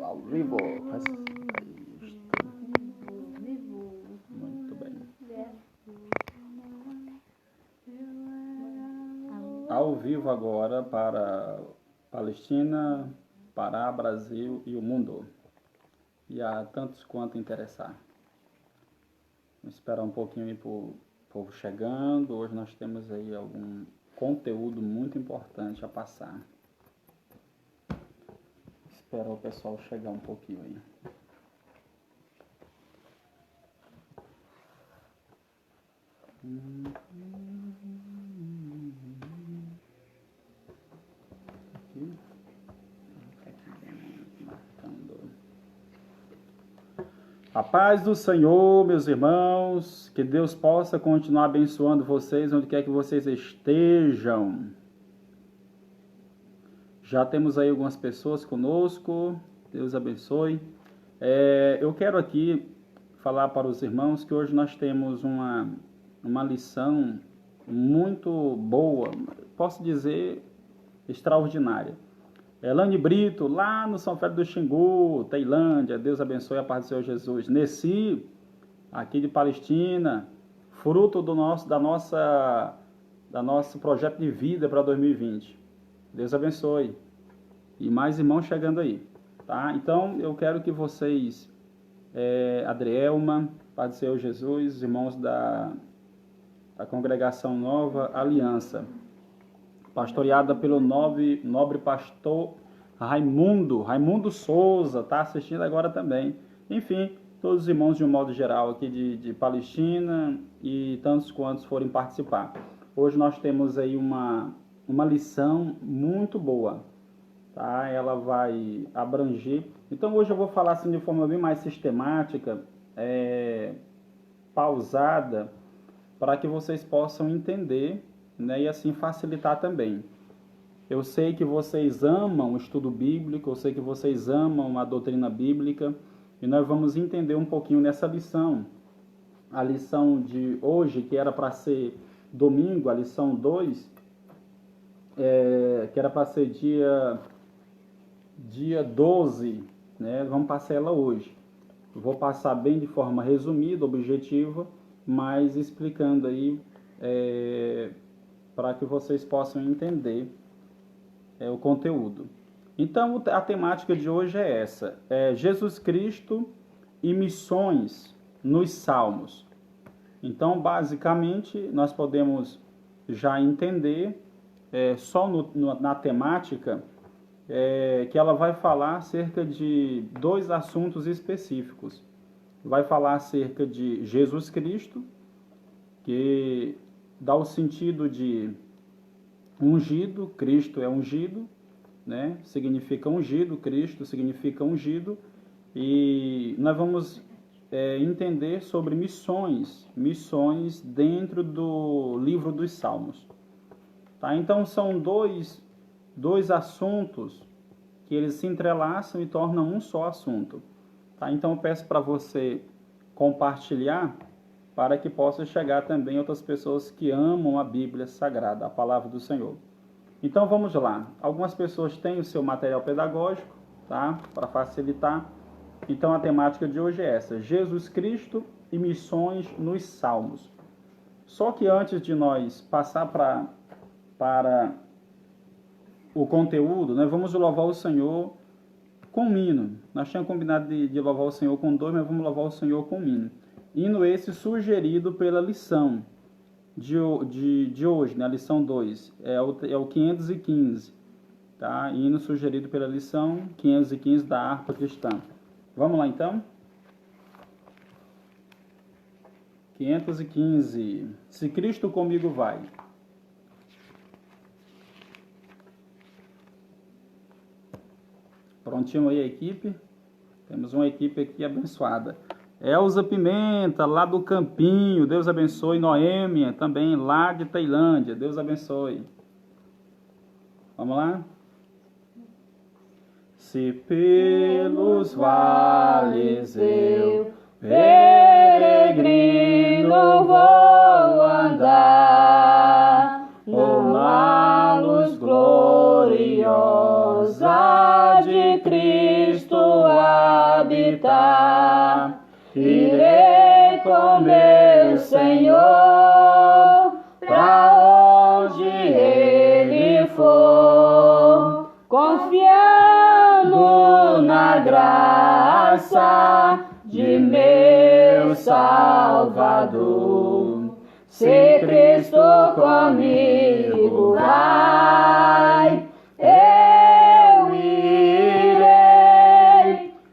ao vivo. Muito bem. Ao vivo agora para Palestina, Pará, Brasil e o mundo. E há tantos quanto interessar. Vamos esperar um pouquinho aí para o povo chegando. Hoje nós temos aí algum conteúdo muito importante a passar. Esperar o pessoal chegar um pouquinho aí. A paz do Senhor, meus irmãos, que Deus possa continuar abençoando vocês onde quer que vocês estejam. Já temos aí algumas pessoas conosco, Deus abençoe. Eu quero aqui falar para os irmãos que hoje nós temos uma lição muito boa, posso dizer extraordinária. Elane Brito, lá no São Félix do Xingu, Tailândia, Deus abençoe, a paz do Senhor Jesus. Nessi, aqui de Palestina, fruto do nosso projeto de vida para 2020. Deus abençoe. E mais irmãos chegando aí, tá? Então, eu quero que vocês, Adrielma, paz do Senhor Jesus, irmãos da Congregação Nova Aliança, pastoreada pelo nobre pastor Raimundo Souza, está assistindo agora também. Enfim, todos os irmãos de um modo geral aqui de Palestina e tantos quantos forem participar. Hoje nós temos aí uma lição muito boa, tá? Ela vai abranger. Então hoje eu vou falar assim de forma bem mais sistemática, pausada, para que vocês possam entender, né, e assim facilitar também. Eu sei que vocês amam o estudo bíblico, eu sei que vocês amam a doutrina bíblica, e nós vamos entender um pouquinho nessa lição. A lição de hoje, que era para ser domingo, a lição 2, que era para ser dia 12, né? Vamos passar ela hoje. Vou passar bem de forma resumida, objetiva, mas explicando aí para que vocês possam entender o conteúdo. Então, a temática de hoje é essa: Jesus Cristo e missões nos Salmos. Então, basicamente, nós podemos já entender, só na temática, que ela vai falar acerca de dois assuntos específicos. Vai falar acerca de Jesus Cristo, que dá o sentido de ungido, Cristo é ungido, né? Significa ungido, Cristo significa ungido, e nós vamos entender sobre missões dentro do livro dos Salmos. Tá? Então são dois assuntos que eles se entrelaçam e tornam um só assunto. Tá? Então eu peço para você compartilhar, para que possa chegar também outras pessoas que amam a Bíblia Sagrada, a Palavra do Senhor. Então vamos lá. Algumas pessoas têm o seu material pedagógico, tá? Para facilitar. Então a temática de hoje é essa: Jesus Cristo e missões nos Salmos. Só que antes de nós passar para o conteúdo, nós vamos louvar o Senhor com um hino. Nós tínhamos combinado de louvar o Senhor com 2, mas vamos louvar o Senhor com um hino. Hino esse sugerido pela lição de hoje, né? A lição 2, é o 515, tá? Hino sugerido pela lição 515 da harpa cristã. Vamos lá então? 515. Se Cristo comigo vai. Prontinho aí a equipe? Temos uma equipe aqui abençoada. Elza Pimenta, lá do Campinho, Deus abençoe. Noêmia, também lá de Tailândia, Deus abençoe. Vamos lá? Se pelos vales eu peregrino vou andar, numa luz gloriosa de Cristo visitar. Irei com meu Senhor pra onde Ele for, confiando na graça de meu Salvador. Se Cristo comigo vai, eu irei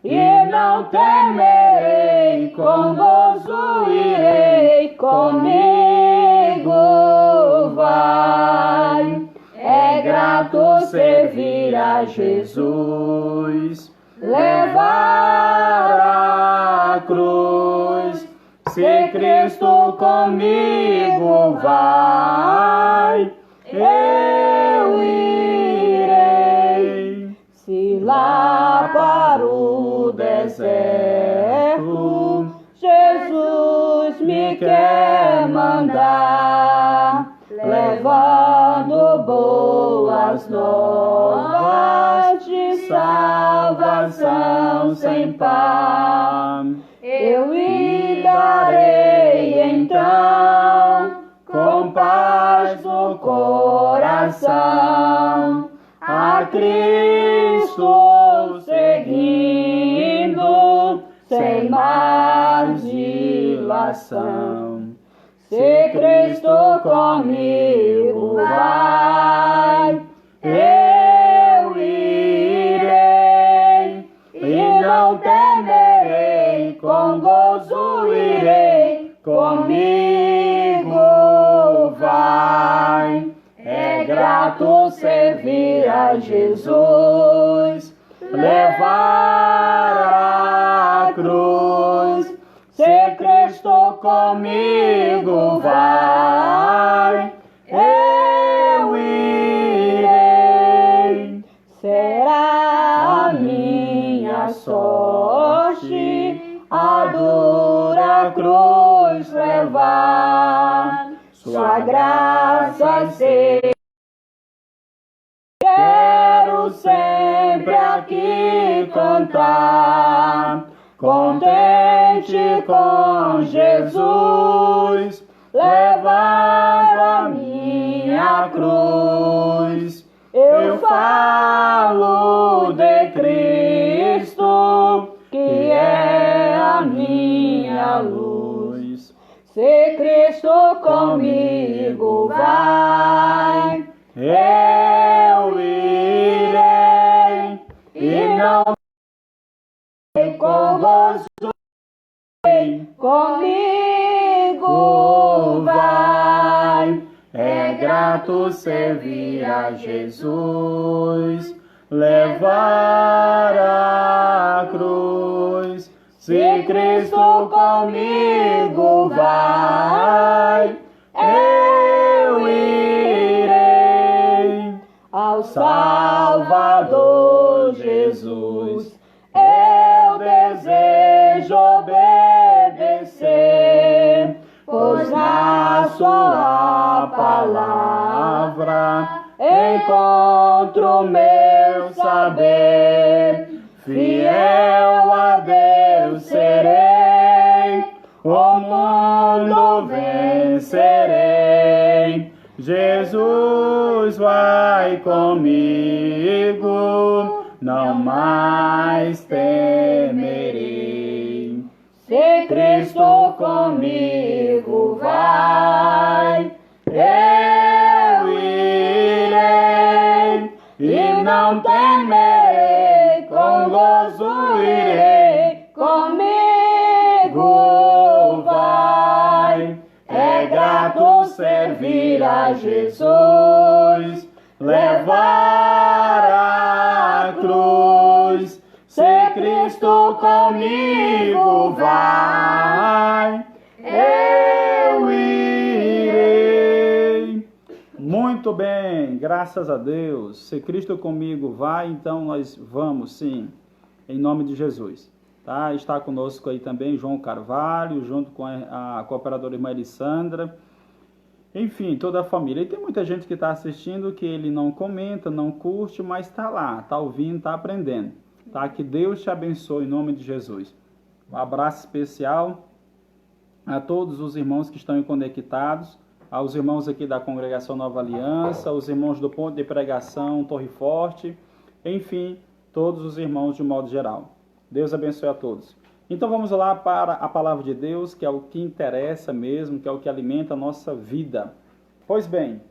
e não temerei, com gozo irei, comigo vai. É grato servir a Jesus, levar a cruz. Se Cristo comigo vai, eu irei. Se lá para o deserto Jesus me quer mandar, levando boas novas de salvação sem par, eu irei então com paz no coração, a Cristo seguindo sem mais dilação. Se Cristo comigo vai, eu irei e não temerei, com gozo irei, comigo vai. É grato servir a Jesus, levar a cruz. Se Cristo comigo vai, eu irei. Será a minha sorte a dura cruz levar, sua graça ser. Quero sempre aqui cantar, contente com Jesus, levar a minha cruz. Eu falo de Cristo, que é a minha luz. Se Cristo comigo vai, eu irei e não com gozo comigo vai. É grato servir a Jesus, levar a cruz. Se Cristo comigo vai, eu irei ao Salvador Jesus. Eu desejo obedecer, pois na sua palavra encontro meu saber. Fiel a Deus serei, o mundo vencerei. Jesus vai comigo, não mais temerei. Se Cristo comigo vai, eu irei e não temerei, com gozo irei, comigo vai. É grato servir a Jesus, levar a cruz. Se Cristo comigo vai, eu irei. Muito bem, graças a Deus. Se Cristo comigo vai, então nós vamos sim, em nome de Jesus. Tá? Está conosco aí também João Carvalho, junto com a cooperadora irmã Elisandra. Enfim, toda a família. E tem muita gente que está assistindo que ele não comenta, não curte, mas está lá, está ouvindo, está aprendendo. tá? Que Deus te abençoe em nome de Jesus. Um abraço especial a todos os irmãos que estão conectados, aos irmãos aqui da Congregação Nova Aliança, aos irmãos do Ponto de Pregação Torre Forte, enfim, todos os irmãos de modo geral. Deus abençoe a todos. Então vamos lá para a palavra de Deus, que é o que interessa mesmo, que é o que alimenta a nossa vida. Pois bem,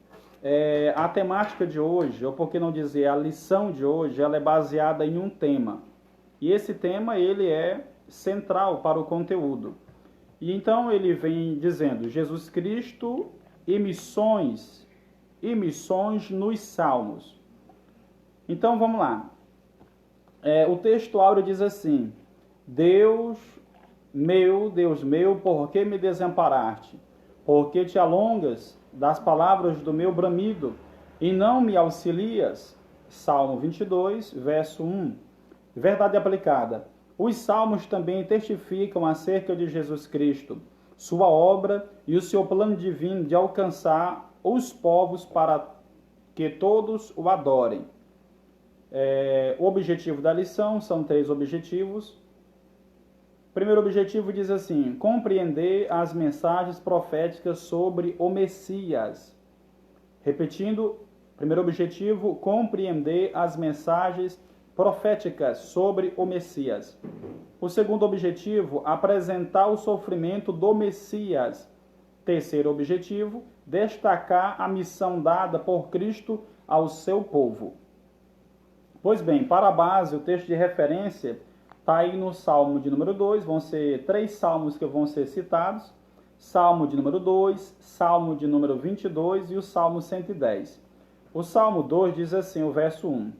a temática de hoje, ou por que não dizer a lição de hoje, ela é baseada em um tema. E esse tema, ele é central para o conteúdo. E então ele vem dizendo, Jesus Cristo e missões nos Salmos. Então vamos lá. O texto áureo diz assim, Deus meu, por que me desamparaste? Por que te alongas das palavras do meu bramido e não me auxilias? Salmo 22, verso 1. Verdade aplicada. Os salmos também testificam acerca de Jesus Cristo, sua obra e o seu plano divino de alcançar os povos para que todos o adorem. O objetivo da lição são 3 objetivos. O primeiro objetivo diz assim, compreender as mensagens proféticas sobre o Messias. Repetindo, primeiro objetivo, compreender as mensagens proféticas sobre o Messias. O segundo objetivo, apresentar o sofrimento do Messias. Terceiro objetivo, destacar a missão dada por Cristo ao seu povo. Pois bem, para a base, o texto de referência está aí no Salmo de número 2, vão ser 3 salmos que vão ser citados, Salmo de número 2, Salmo de número 22 e o Salmo 110. O Salmo 2 diz assim, o verso 1,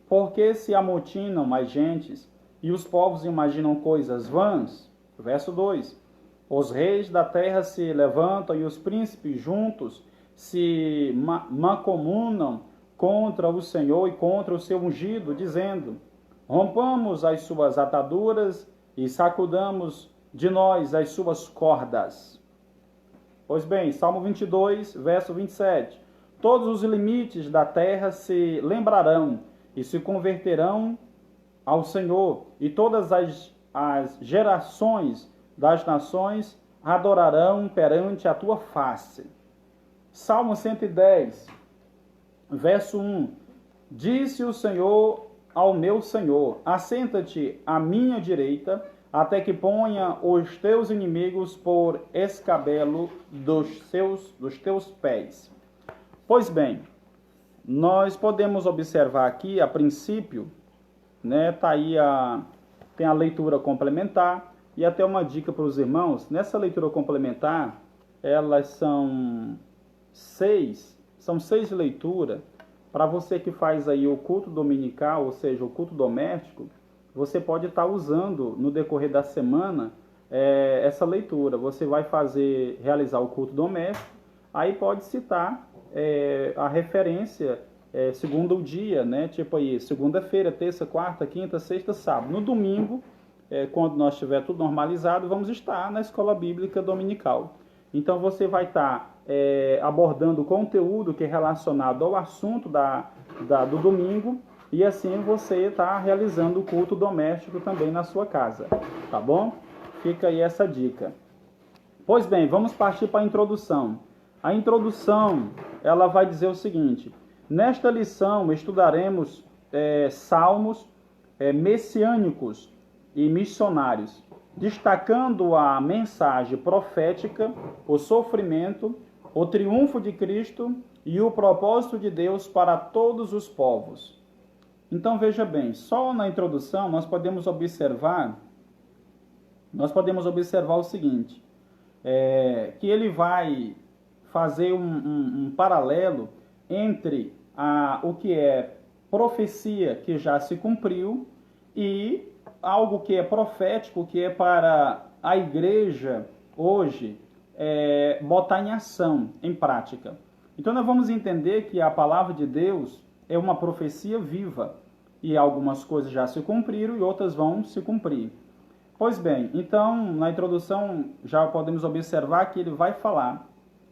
porque se amotinam mais gentes e os povos imaginam coisas vãs? Verso 2, os reis da terra se levantam e os príncipes juntos se mancomunam contra o Senhor e contra o seu ungido, dizendo, rompamos as suas ataduras e sacudamos de nós as suas cordas. Pois bem, Salmo 22, verso 27. Todos os limites da terra se lembrarão e se converterão ao Senhor, e todas as gerações das nações adorarão perante a tua face. Salmo 110, verso 1. Disse o Senhor ao meu Senhor, assenta-te à minha direita, até que ponha os teus inimigos por escabelo dos teus pés. Pois bem, nós podemos observar aqui, a princípio, né, tem a leitura complementar e até uma dica para os irmãos. Nessa leitura complementar, elas são 6 leituras. Para você que faz aí o culto dominical, ou seja, o culto doméstico, você pode estar usando no decorrer da semana essa leitura. Você vai realizar o culto doméstico, aí pode citar a referência segundo o dia, né? Tipo aí, segunda-feira, terça, quarta, quinta, sexta, sábado. No domingo, quando nós tiver tudo normalizado, vamos estar na escola bíblica dominical. Então você vai estar abordando o conteúdo que é relacionado ao assunto do domingo, e assim você está realizando o culto doméstico também na sua casa, tá bom? Fica aí essa dica. Pois bem, vamos partir para a introdução. A introdução, ela vai dizer o seguinte, nesta lição estudaremos salmos messiânicos e missionários, destacando a mensagem profética, o sofrimento, o triunfo de Cristo e o propósito de Deus para todos os povos. Então veja bem, só na introdução nós podemos observar o seguinte, que ele vai fazer um paralelo entre o que é profecia que já se cumpriu e algo que é profético, que é para a igreja hoje botar em ação, em prática. Então nós vamos entender que a palavra de Deus é uma profecia viva, e algumas coisas já se cumpriram e outras vão se cumprir. Pois bem, então na introdução já podemos observar que ele vai falar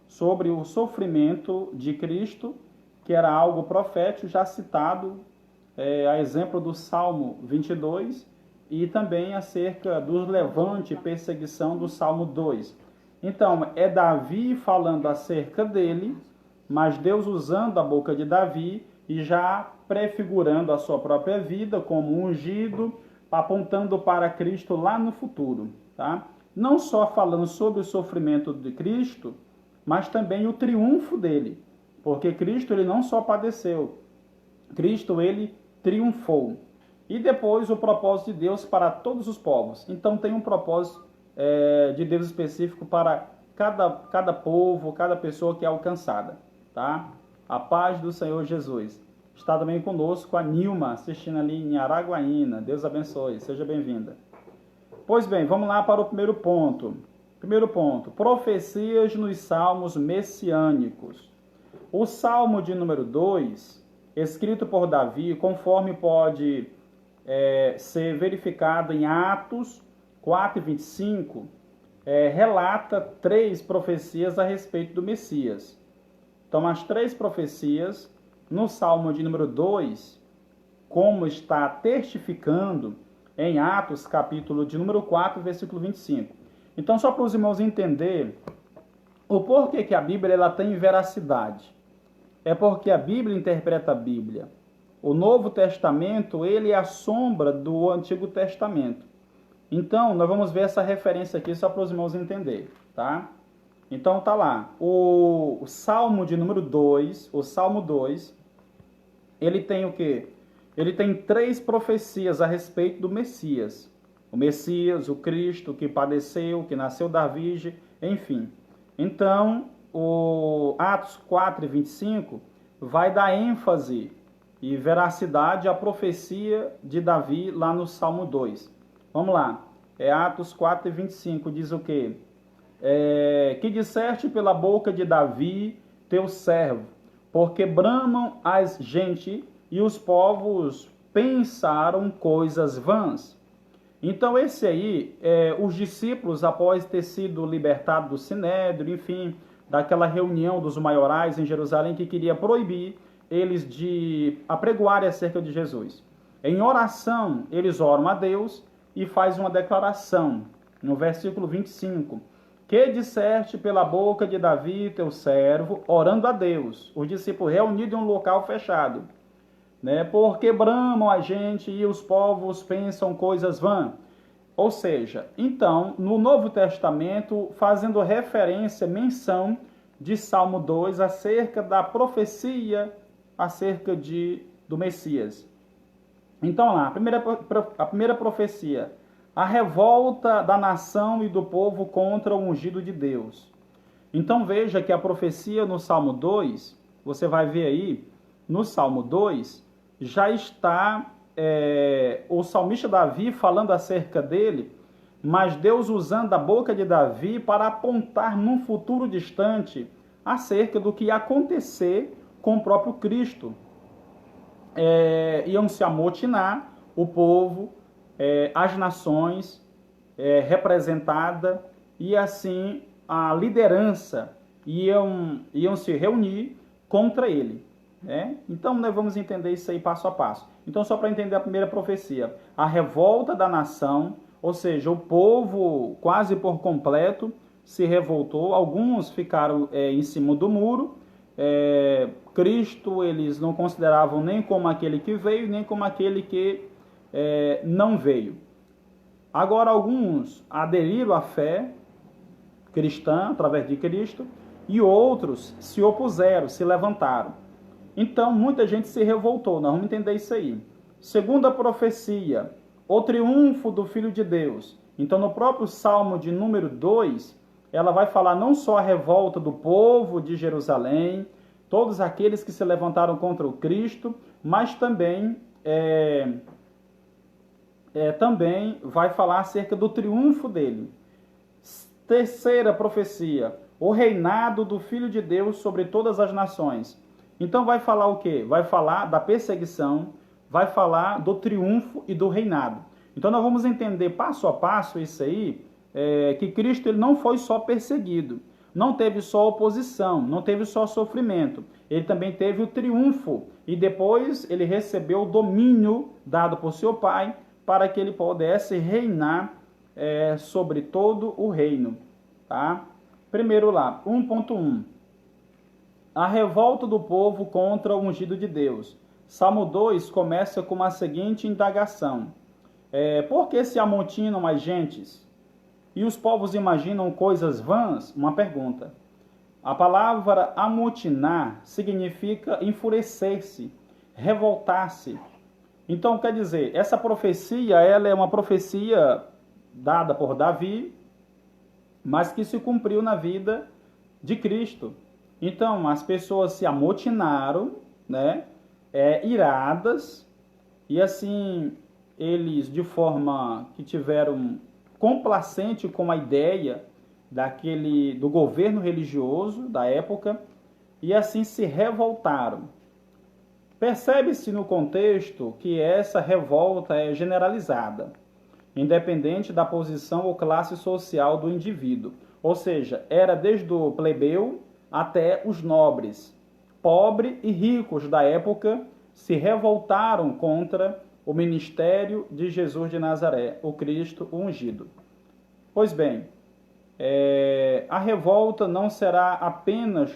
sobre o sofrimento de Cristo, que era algo profético já citado a exemplo do Salmo 22 e também acerca do levante e perseguição do Salmo 2. Então, é Davi falando acerca dele, mas Deus usando a boca de Davi e já prefigurando a sua própria vida como ungido, apontando para Cristo lá no futuro, tá? Não só falando sobre o sofrimento de Cristo, mas também o triunfo dele, porque Cristo ele não só padeceu, Cristo ele triunfou. E depois o propósito de Deus para todos os povos. Então tem um propósito de Deus específico para cada povo, cada pessoa que é alcançada, tá? A paz do Senhor Jesus. Está também conosco a Nilma, assistindo ali em Araguaína. Deus abençoe, seja bem-vinda. Pois bem, vamos lá para o primeiro ponto. Primeiro ponto, profecias nos salmos messiânicos. O salmo de número 2, escrito por Davi, conforme pode ser verificado em Atos 4 e 25, relata 3 profecias a respeito do Messias. Então, as 3 profecias, no Salmo de número 2, como está testificando em Atos, capítulo de número 4, versículo 25. Então, só para os irmãos entenderem o porquê que a Bíblia ela tem veracidade. É porque a Bíblia interpreta a Bíblia. O Novo Testamento, ele é a sombra do Antigo Testamento. Então, nós vamos ver essa referência aqui só para os irmãos entenderem, tá? Então, tá lá. O Salmo de número 2, o Salmo 2, ele tem o quê? Ele tem 3 profecias a respeito do Messias. O Messias, o Cristo, que padeceu, que nasceu da Virgem, enfim. Então, o Atos 4 e 25 vai dar ênfase e veracidade à profecia de Davi lá no Salmo 2. Vamos lá. Atos 4 e 25 diz o quê? Que disseste pela boca de Davi, teu servo, porque bramam as gente e os povos pensaram coisas vãs. Então esse aí, os discípulos, após ter sido libertados do Sinédrio, enfim, daquela reunião dos maiorais em Jerusalém que queria proibir eles de apregoarem acerca de Jesus. Em oração, eles oram a Deus e faz uma declaração, no versículo 25, que disseste pela boca de Davi, teu servo, orando a Deus, os discípulos reunidos em um local fechado, né? Porque bramam a gente e os povos pensam coisas vãs. Ou seja, então, no Novo Testamento, fazendo referência, menção de Salmo 2 acerca da profecia acerca do Messias. Então lá, a primeira profecia, a revolta da nação e do povo contra o ungido de Deus. Então veja que a profecia no Salmo 2, você vai ver aí, no Salmo 2, já está o salmista Davi falando acerca dele, mas Deus usando a boca de Davi para apontar num futuro distante acerca do que ia acontecer com o próprio Cristo. Iam se amotinar o povo, as nações representada, e assim a liderança iam se reunir contra ele. Então nós vamos entender isso aí passo a passo. Então, só para entender a primeira profecia, a revolta da nação, ou seja, o povo quase por completo se revoltou, alguns ficaram em cima do muro. Cristo eles não consideravam nem como aquele que veio, nem como aquele que não veio. Agora alguns aderiram à fé cristã através de Cristo e outros se opuseram, se levantaram. Então muita gente se revoltou, nós vamos entender isso aí. Segunda profecia, o triunfo do Filho de Deus. Então no próprio Salmo de número 2, ela vai falar não só a revolta do povo de Jerusalém, todos aqueles que se levantaram contra o Cristo, mas também também vai falar acerca do triunfo dele. Terceira profecia, o reinado do Filho de Deus sobre todas as nações. Então vai falar o quê? Vai falar da perseguição, vai falar do triunfo e do reinado. Então nós vamos entender passo a passo isso aí, que Cristo ele não foi só perseguido, não teve só oposição, não teve só sofrimento, ele também teve o triunfo, e depois ele recebeu o domínio dado por seu pai, para que ele pudesse reinar sobre todo o reino. Tá? Primeiro lá, 1.1. A revolta do povo contra o ungido de Deus. Salmo 2 começa com a seguinte indagação. Por que se amontinam as gentes? E os povos imaginam coisas vãs? Uma pergunta. A palavra amotinar significa enfurecer-se, revoltar-se. Então, quer dizer, essa profecia, ela é uma profecia dada por Davi, mas que se cumpriu na vida de Cristo. Então, as pessoas se amotinaram, né, iradas, e assim, eles, de forma que tiveram complacente com a ideia do governo religioso da época, e assim se revoltaram. Percebe-se no contexto que essa revolta é generalizada, independente da posição ou classe social do indivíduo. Ou seja, era desde o plebeu até os nobres. Pobres e ricos da época se revoltaram contra o ministério de Jesus de Nazaré, o Cristo ungido. Pois bem, a revolta não será apenas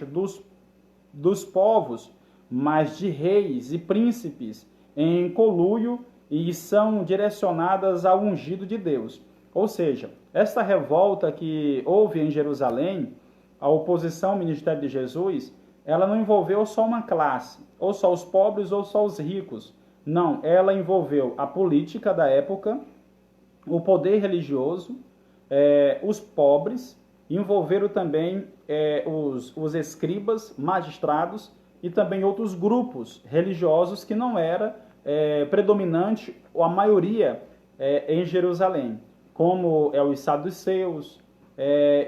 dos povos, mas de reis e príncipes em conluio e são direcionadas ao ungido de Deus. Ou seja, essa revolta que houve em Jerusalém, a oposição ao ministério de Jesus, ela não envolveu só uma classe, ou só os pobres ou só os ricos. Não, ela envolveu a política da época, o poder religioso, os pobres, envolveram também os escribas, magistrados e também outros grupos religiosos que não era predominante, ou a maioria em Jerusalém, como os saduceus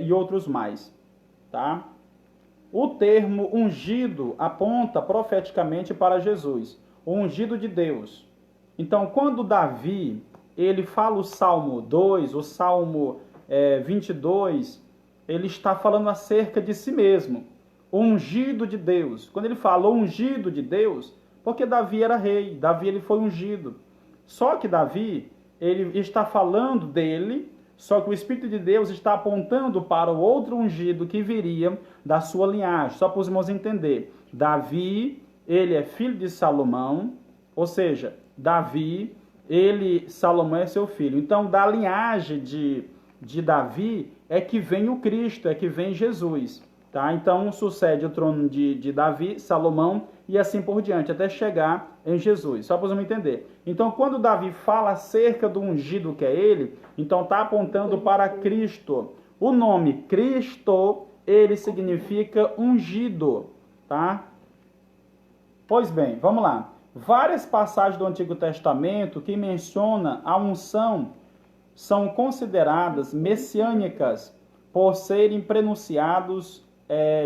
e outros mais. Tá? O termo ungido aponta profeticamente para Jesus, o ungido de Deus. Então, quando Davi ele fala o Salmo 2, o Salmo 22, ele está falando acerca de si mesmo, o ungido de Deus. Quando ele fala o ungido de Deus, porque Davi era rei, Davi ele foi ungido. Só que Davi, ele está falando dele, só que o Espírito de Deus está apontando para o outro ungido que viria da sua linhagem. Só para os irmãos entender. Davi, ele é filho de Salomão, ou seja, Davi, Salomão é seu filho. Então, da linhagem de Davi é que vem o Cristo, é que vem Jesus. Tá? Então, sucede o trono de Davi, Salomão e assim por diante, até chegar em Jesus. Só para vocês entender. Então, quando Davi fala acerca do ungido que é ele, então está apontando para Cristo. O nome Cristo, ele significa ungido. Tá? Pois bem, vamos lá. Várias passagens do Antigo Testamento que mencionam a unção são consideradas messiânicas por serem prenunciados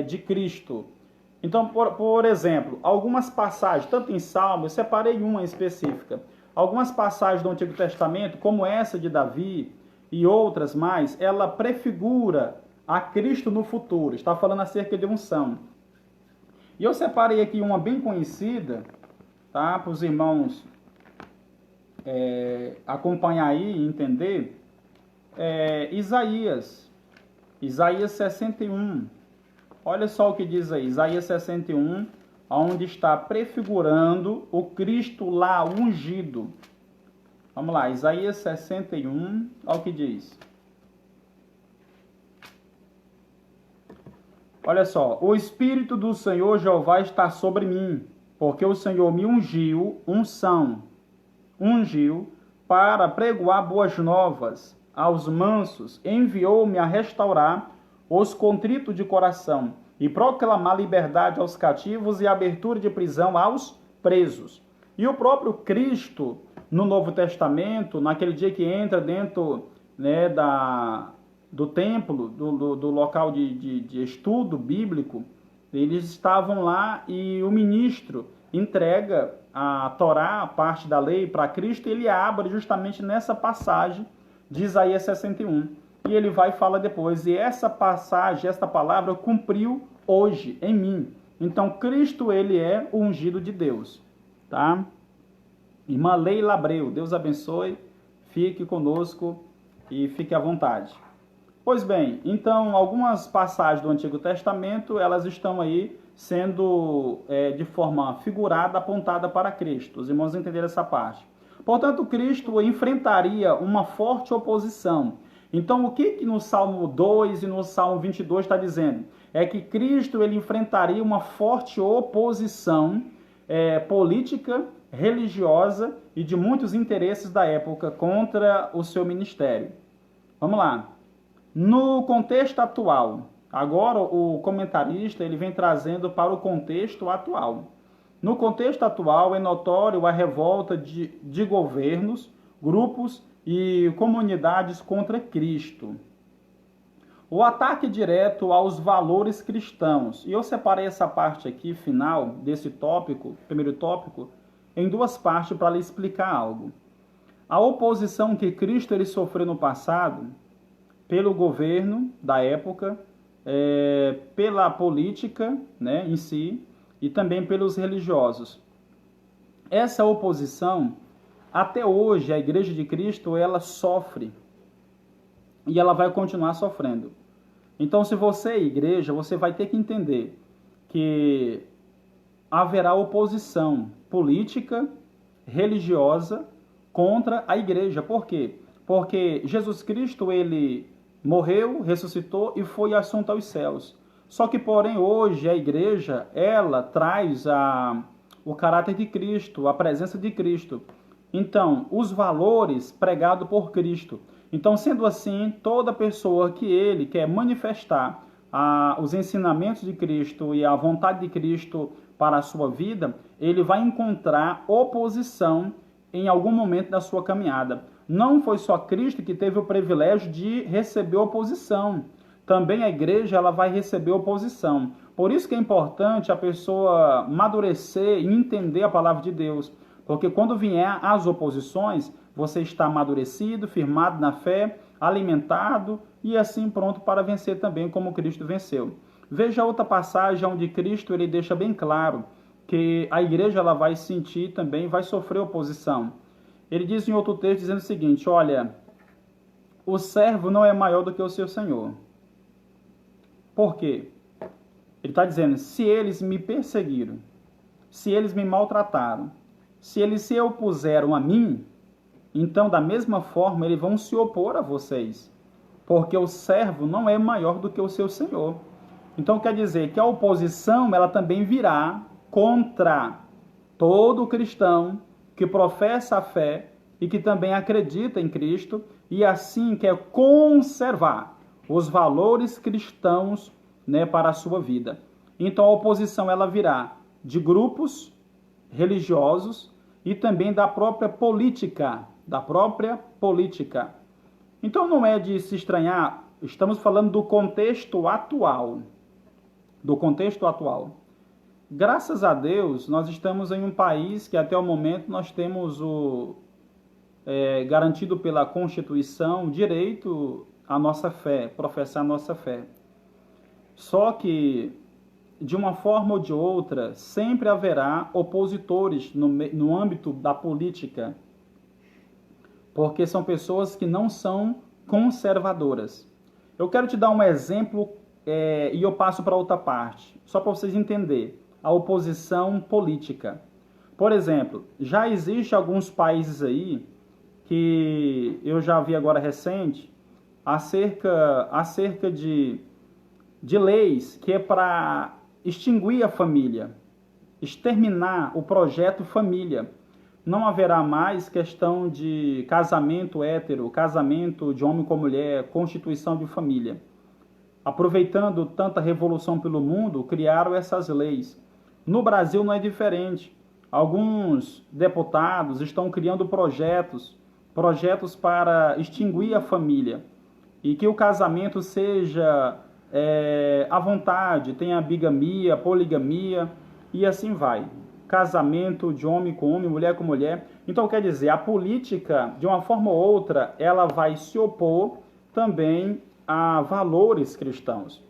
de Cristo. Então, por exemplo, algumas passagens, tanto em Salmos, eu separei uma específica, algumas passagens do Antigo Testamento, como essa de Davi e outras mais, ela prefigura a Cristo no futuro, está falando acerca de unção. E eu separei aqui uma bem conhecida, tá, para os irmãos acompanhar aí e entender, Isaías 61. Olha só o que diz aí, Isaías 61, onde está prefigurando o Cristo lá ungido. Vamos lá, Isaías 61, olha o que diz. Olha só, o Espírito do Senhor Jeová está sobre mim, porque o Senhor me ungiu para pregoar boas novas aos mansos, enviou-me a restaurar os contritos de coração e proclamar liberdade aos cativos e abertura de prisão aos presos. E o próprio Cristo, no Novo Testamento, naquele dia que entra dentro, né, do templo, do local de estudo bíblico, eles estavam lá e o ministro entrega a Torá, a parte da lei, para Cristo, e ele abre justamente nessa passagem de Isaías 61. E ele vai e fala depois, e essa passagem, esta palavra cumpriu hoje em mim. Então, Cristo, ele é o ungido de Deus, tá? Irmã Leila Abreu, Deus abençoe, fique conosco e fique à vontade. Pois bem, então, algumas passagens do Antigo Testamento, elas estão aí sendo de forma figurada, apontada para Cristo. Os irmãos entenderam essa parte. Portanto, Cristo enfrentaria uma forte oposição. Então, o que no Salmo 2 e no Salmo 22 está dizendo? É que Cristo ele enfrentaria uma forte oposição política, religiosa e de muitos interesses da época contra o seu ministério. Vamos lá. No contexto atual, agora o comentarista ele vem trazendo para o contexto atual. No contexto atual é notório a revolta de governos, grupos e comunidades contra Cristo. O ataque direto aos valores cristãos. E eu separei essa parte aqui, final, desse tópico, primeiro tópico, em duas partes para lhe explicar algo. A oposição que Cristo ele sofreu no passado, pelo governo da época, pela política, né, em si, e também pelos religiosos. Essa oposição, até hoje, a Igreja de Cristo, ela sofre e ela vai continuar sofrendo. Então, se você é igreja, você vai ter que entender que haverá oposição política, religiosa contra a igreja. Por quê? Porque Jesus Cristo, ele morreu, ressuscitou e foi assunto aos céus. Só que, porém, hoje a igreja, ela traz o caráter de Cristo, a presença de Cristo. Então, os valores pregados por Cristo. Então, sendo assim, toda pessoa que ele quer manifestar os ensinamentos de Cristo e a vontade de Cristo para a sua vida, ele vai encontrar oposição em algum momento da sua caminhada. Não foi só Cristo que teve o privilégio de receber oposição. Também a igreja ela vai receber oposição. Por isso que é importante a pessoa amadurecer e entender a palavra de Deus. Porque quando vier as oposições, você está amadurecido, firmado na fé, alimentado e assim pronto para vencer também como Cristo venceu. Veja outra passagem onde Cristo ele deixa bem claro que a igreja ela vai sentir também, vai sofrer oposição. Ele diz em outro texto dizendo o seguinte, olha, o servo não é maior do que o seu senhor. Por quê? Ele está dizendo, se eles me perseguiram, se eles me maltrataram, se eles se opuseram a mim, então da mesma forma eles vão se opor a vocês, porque o servo não é maior do que o seu senhor. Então quer dizer que a oposição ela também virá contra todo cristão que professa a fé e que também acredita em Cristo e assim quer conservar os valores cristãos, né, para a sua vida. Então a oposição ela virá de grupos religiosos e também da própria política, Então não é de se estranhar, estamos falando do contexto atual. Graças a Deus, nós estamos em um país que até o momento nós temos garantido pela Constituição o direito à nossa fé, professar a nossa fé. Só que, de uma forma ou de outra, sempre haverá opositores no âmbito da política, porque são pessoas que não são conservadoras. Eu quero te dar um exemplo e eu passo para outra parte, só para vocês entenderem a oposição política. Por exemplo, já existe alguns países aí que eu já vi agora recente acerca de leis que é para extinguir a família, exterminar o projeto família. Não haverá mais questão de casamento hétero, casamento de homem com mulher, constituição de família. Aproveitando tanta revolução pelo mundo, criaram essas leis. No Brasil não é diferente. Alguns deputados estão criando projetos para extinguir a família e que o casamento seja à vontade, tenha bigamia, poligamia e assim vai. Casamento de homem com homem, mulher com mulher. Então, quer dizer, a política, de uma forma ou outra, ela vai se opor também a valores cristãos.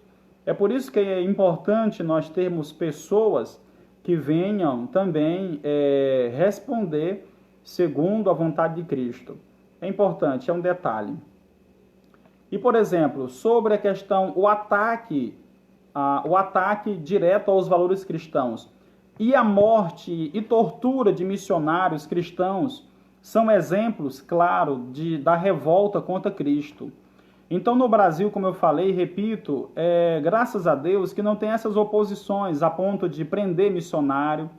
É por isso que é importante nós termos pessoas que venham também responder segundo a vontade de Cristo. É importante, é um detalhe. E, por exemplo, sobre a questão, o ataque direto aos valores cristãos e a morte e tortura de missionários cristãos são exemplos, claro, da revolta contra Cristo. Então, no Brasil, como eu falei, repito, graças a Deus que não tem essas oposições a ponto de prender missionário,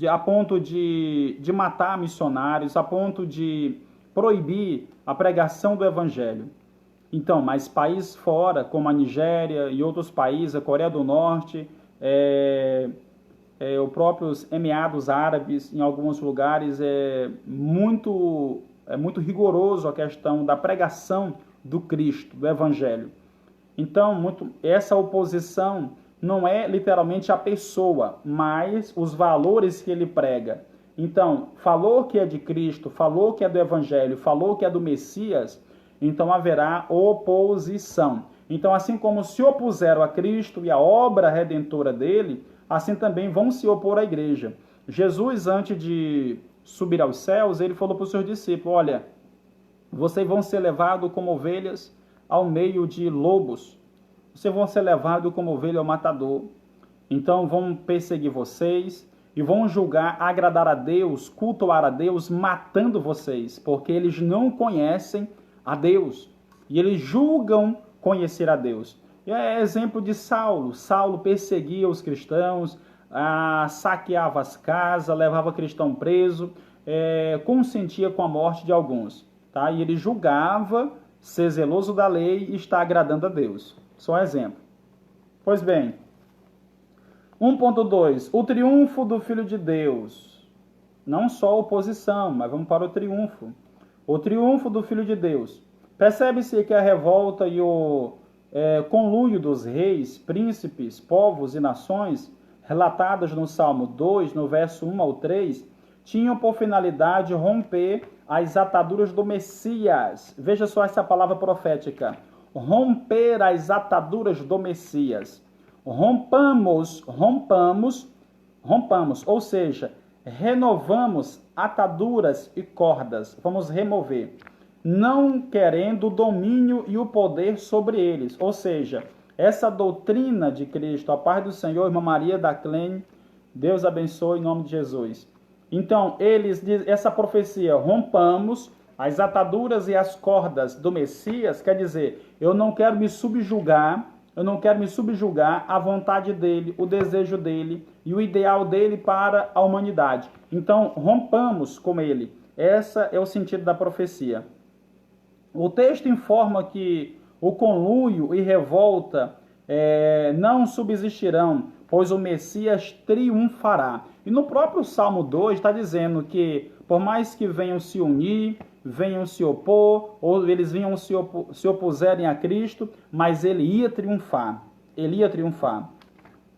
a ponto de matar missionários, a ponto de proibir a pregação do Evangelho. Então, mas países fora, como a Nigéria e outros países, a Coreia do Norte, os próprios Emirados Árabes, em alguns lugares, é muito rigoroso a questão da pregação do Cristo, do Evangelho. Então, essa oposição não é literalmente a pessoa, mas os valores que ele prega. Então, falou que é de Cristo, falou que é do Evangelho, falou que é do Messias, então haverá oposição. Então, assim como se opuseram a Cristo e a obra redentora dele, assim também vão se opor à igreja. Jesus, antes de subir aos céus, ele falou para os seus discípulos, olha, vocês vão ser levados como ovelhas ao meio de lobos. Vocês vão ser levados como ovelha ao matador. Então vão perseguir vocês e vão julgar, agradar a Deus, cultuar a Deus, matando vocês, porque eles não conhecem a Deus. E eles julgam conhecer a Deus. E é exemplo de Saulo. Saulo perseguia os cristãos, saqueava as casas, levava cristão preso, consentia com a morte de alguns. Tá? E ele julgava ser zeloso da lei e estar agradando a Deus. Só um exemplo. Pois bem, 1.2. O triunfo do Filho de Deus. Não só a oposição, mas vamos para o triunfo. O triunfo do Filho de Deus. Percebe-se que a revolta e o conluio dos reis, príncipes, povos e nações, relatadas no Salmo 2, no verso 1 ao 3, tinham por finalidade romper as ataduras do Messias. Veja só essa palavra profética. Romper as ataduras do Messias. Rompamos, ou seja, renovamos ataduras e cordas. Vamos remover. Não querendo o domínio e o poder sobre eles. Ou seja, essa doutrina de Cristo, a paz do Senhor, irmã Maria da Clene, Deus abençoe em nome de Jesus. Então, essa profecia, rompamos as ataduras e as cordas do Messias, quer dizer, eu não quero me subjugar à vontade dele, o desejo dele e o ideal dele para a humanidade. Então, rompamos com ele. Esse é o sentido da profecia. O texto informa que o conluio e revolta não subsistirão, pois o Messias triunfará. E no próprio Salmo 2 está dizendo que, por mais que venham se unir, venham se opor, ou eles venham se opuserem a Cristo, mas ele ia triunfar. Ele ia triunfar.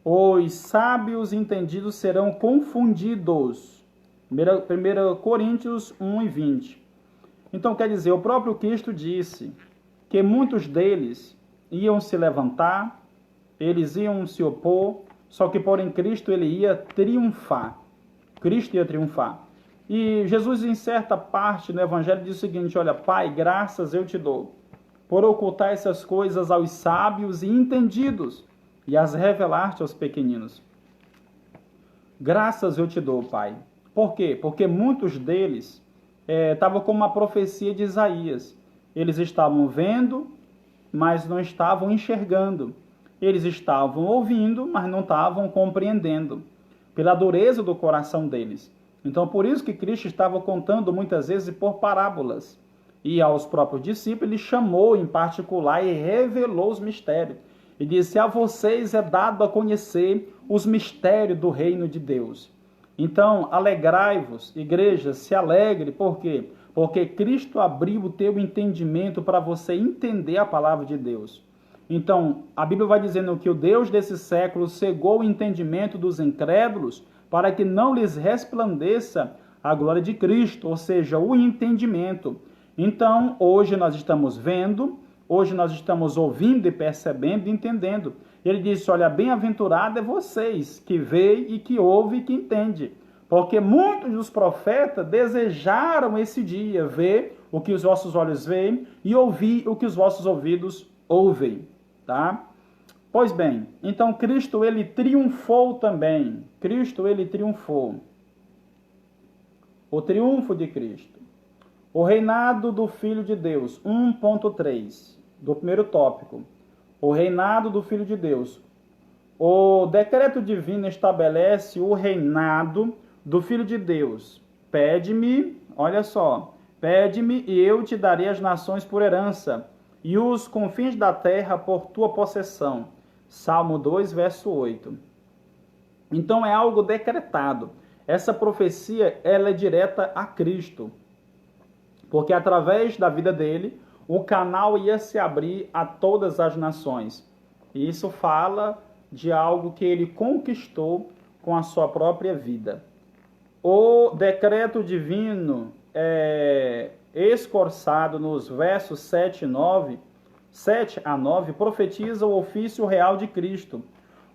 Os sábios entendidos serão confundidos. 1 Coríntios 1 e 20. Então, quer dizer, o próprio Cristo disse que muitos deles iam se levantar, eles iam se opor, só que porém Cristo ele ia triunfar. Cristo ia triunfar. E Jesus, em certa parte no Evangelho, diz o seguinte, olha, Pai, graças eu te dou, por ocultar essas coisas aos sábios e entendidos, e as revelar-te aos pequeninos. Graças eu te dou, Pai. Por quê? Porque muitos deles estavam como uma profecia de Isaías. Eles estavam vendo, mas não estavam enxergando. Eles estavam ouvindo, mas não estavam compreendendo, pela dureza do coração deles. Então, por isso que Cristo estava contando muitas vezes por parábolas. E aos próprios discípulos, ele chamou em particular e revelou os mistérios. E disse, a vocês é dado a conhecer os mistérios do reino de Deus. Então, alegrai-vos, igreja, se alegre. Por quê? Porque Cristo abriu o teu entendimento para você entender a palavra de Deus. Então, a Bíblia vai dizendo que o Deus desse século cegou o entendimento dos incrédulos para que não lhes resplandeça a glória de Cristo, ou seja, o entendimento. Então, hoje nós estamos vendo, hoje nós estamos ouvindo e percebendo e entendendo. Ele disse, olha, bem-aventurado é vocês que veem e que ouvem e que entendem. Porque muitos dos profetas desejaram esse dia ver o que os vossos olhos veem e ouvir o que os vossos ouvidos ouvem, tá? Pois bem, então Cristo, ele triunfou também. Cristo, ele triunfou. O triunfo de Cristo. O reinado do Filho de Deus, 1.3, do primeiro tópico. O reinado do Filho de Deus. O decreto divino estabelece o reinado do Filho de Deus. Pede-me, olha só, pede-me e eu te darei as nações por herança e os confins da terra por tua possessão. Salmo 2, verso 8. Então é algo decretado. Essa profecia, ela é direta a Cristo. Porque através da vida dele, o canal ia se abrir a todas as nações. E isso fala de algo que ele conquistou com a sua própria vida. O decreto divino é escorçado nos versos 7 a 9, profetiza o ofício real de Cristo.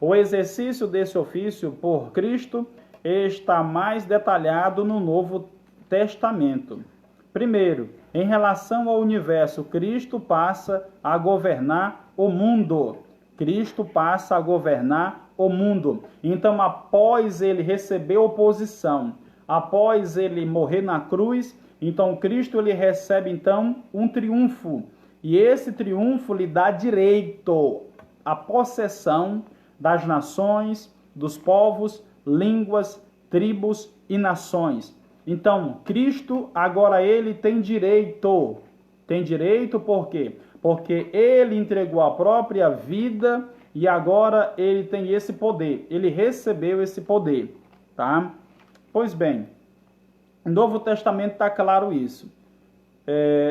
O exercício desse ofício por Cristo está mais detalhado no Novo Testamento. Primeiro, em relação ao universo, Cristo passa a governar o mundo. Cristo passa a governar o mundo. Então, após ele receber oposição, após ele morrer na cruz, então Cristo ele recebe então um triunfo. E esse triunfo lhe dá direito à possessão das nações, dos povos, línguas, tribos e nações. Então, Cristo, agora ele tem direito. Tem direito por quê? Porque ele entregou a própria vida e agora ele tem esse poder. Ele recebeu esse poder, tá? Pois bem, no Novo Testamento está claro isso.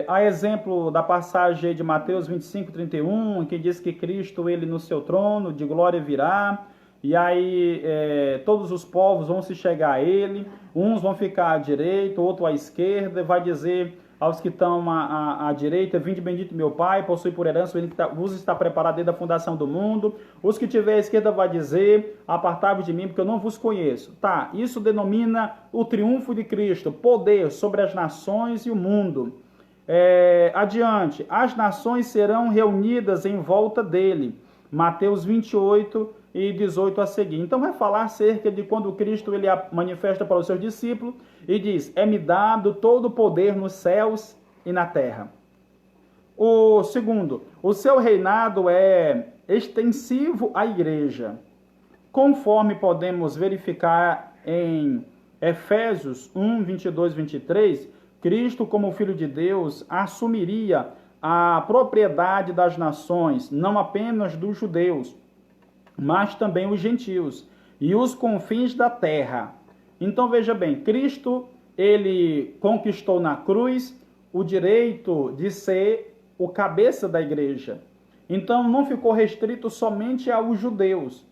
A exemplo da passagem de Mateus 25, 31, que diz que Cristo, ele no seu trono de glória virá, e aí todos os povos vão se chegar a ele, uns vão ficar à direita, outro à esquerda, vai dizer aos que estão à direita, vinde bendito meu Pai, possui por herança o reino que vos está preparado desde a fundação do mundo. Os que tiver à esquerda vai dizer, apartai-vos de mim, porque eu não vos conheço. Tá, isso denomina o triunfo de Cristo, poder sobre as nações e o mundo. Adiante, as nações serão reunidas em volta dele. Mateus 28 e 18 a seguir. Então vai falar acerca de quando Cristo ele manifesta para os seus discípulos e diz, é-me dado todo o poder nos céus e na terra. O segundo, o seu reinado é extensivo à igreja. Conforme podemos verificar em Efésios 1, 22, 23, Cristo, como Filho de Deus, assumiria a propriedade das nações, não apenas dos judeus, mas também os gentios e os confins da terra. Então veja bem, Cristo, ele conquistou na cruz o direito de ser o cabeça da igreja. Então não ficou restrito somente aos judeus.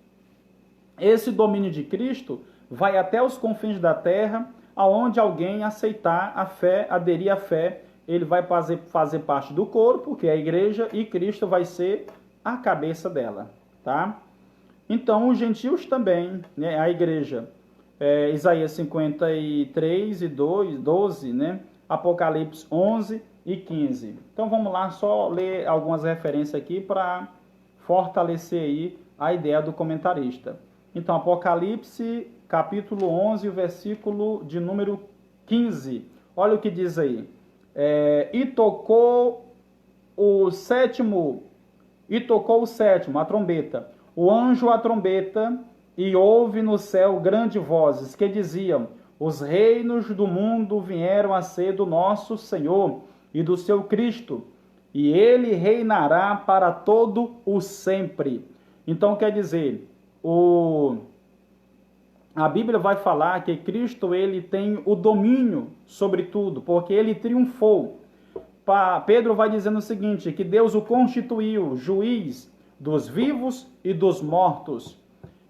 Esse domínio de Cristo vai até os confins da terra, aonde alguém aceitar a fé, aderir à fé, ele vai fazer parte do corpo, que é a igreja, e Cristo vai ser a cabeça dela, tá? Então, os gentios também, né, a igreja, Isaías 53 e 12, né, Apocalipse 11 e 15. Então, vamos lá, só ler algumas referências aqui para fortalecer aí a ideia do comentarista. Então, Apocalipse, capítulo 11, o versículo de número 15. Olha o que diz aí. E tocou o sétimo, a trombeta. O anjo a trombeta, e houve no céu grandes vozes que diziam, os reinos do mundo vieram a ser do nosso Senhor e do seu Cristo, e ele reinará para todo o sempre. Então quer dizer, a Bíblia vai falar que Cristo ele tem o domínio sobre tudo, porque ele triunfou. Pedro vai dizendo o seguinte, que Deus o constituiu juiz dos vivos e dos mortos.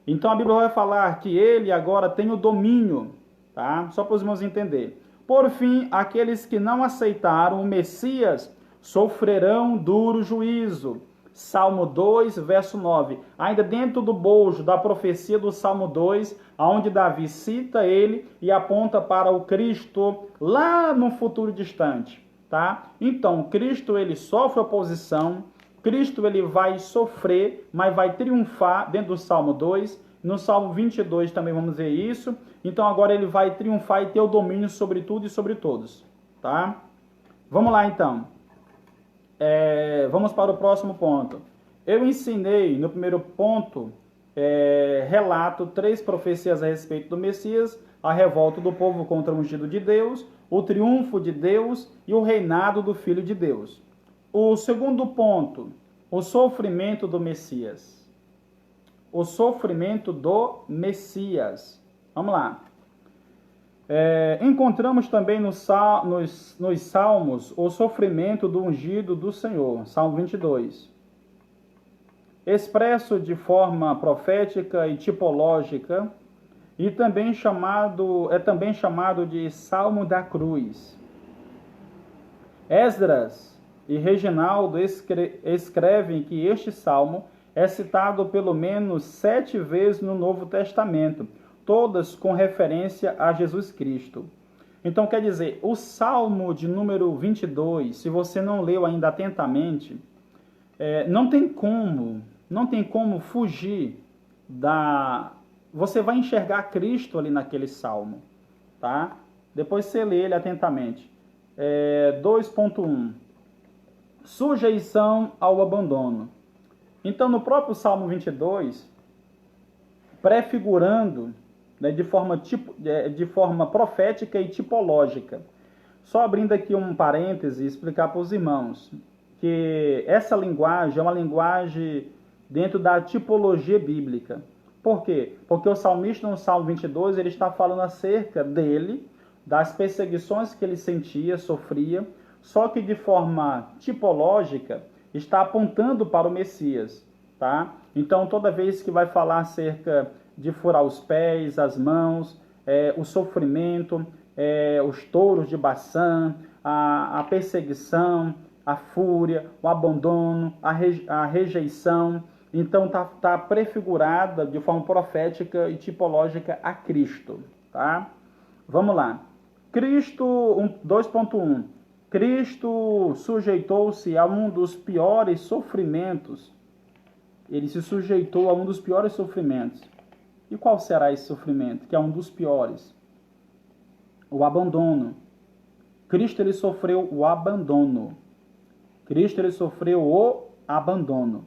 Então a Bíblia vai falar que ele agora tem o domínio, tá? Só para os irmãos entenderem. Por fim, aqueles que não aceitaram o Messias sofrerão duro juízo. Salmo 2, verso 9. Ainda dentro do bojo da profecia do Salmo 2, onde Davi cita ele e aponta para o Cristo lá no futuro distante, tá? Então, Cristo ele sofre oposição, Cristo ele vai sofrer, mas vai triunfar dentro do Salmo 2. No Salmo 22 também vamos ver isso. Então agora ele vai triunfar e ter o domínio sobre tudo e sobre todos, tá? Vamos lá então. Vamos para o próximo ponto. Eu ensinei no primeiro ponto, relato 3 profecias a respeito do Messias, a revolta do povo contra o ungido de Deus, o triunfo de Deus e o reinado do Filho de Deus. O segundo ponto, o sofrimento do Messias. O sofrimento do Messias. Vamos lá. Encontramos também nos Salmos o sofrimento do ungido do Senhor, Salmo 22. Expresso de forma profética e tipológica, e também chamado de Salmo da Cruz. Esdras e Reginaldo escrevem que este salmo é citado pelo menos 7 vezes no Novo Testamento, todas com referência a Jesus Cristo. Então, quer dizer, o Salmo de número 22, se você não leu ainda atentamente, não tem como fugir Você vai enxergar Cristo ali naquele Salmo, tá? Depois você lê ele atentamente. 2.1. Sujeição ao abandono. Então, no próprio Salmo 22, prefigurando, né, de forma profética e tipológica. Só abrindo aqui um parêntese e explicar para os irmãos que essa linguagem é uma linguagem dentro da tipologia bíblica. Por quê? Porque o salmista no Salmo 22 ele está falando acerca dele, das perseguições que ele sentia, sofria, só que de forma tipológica está apontando para o Messias, tá? Então, toda vez que vai falar acerca de furar os pés, as mãos, o sofrimento, os touros de Baçã, a perseguição, a fúria, o abandono, a rejeição, então tá prefigurada de forma profética e tipológica a Cristo, tá? Vamos lá. Cristo, 2.1. Cristo sujeitou-se a um dos piores sofrimentos. Ele se sujeitou a um dos piores sofrimentos. E qual será esse sofrimento? Que é um dos piores. O abandono. Cristo ele sofreu o abandono. Cristo ele sofreu o abandono.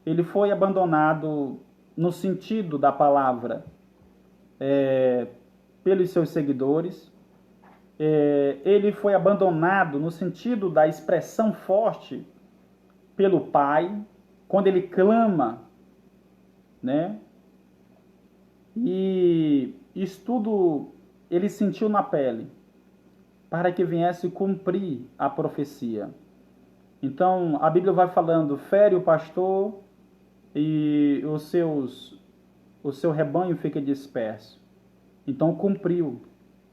Ele foi abandonado no sentido da palavra pelos seus seguidores. Ele foi abandonado no sentido da expressão forte pelo Pai, quando ele clama, né? E isso tudo ele sentiu na pele, para que viesse cumprir a profecia. Então, a Bíblia vai falando, fere o pastor e o seu rebanho fica disperso. Então, cumpriu.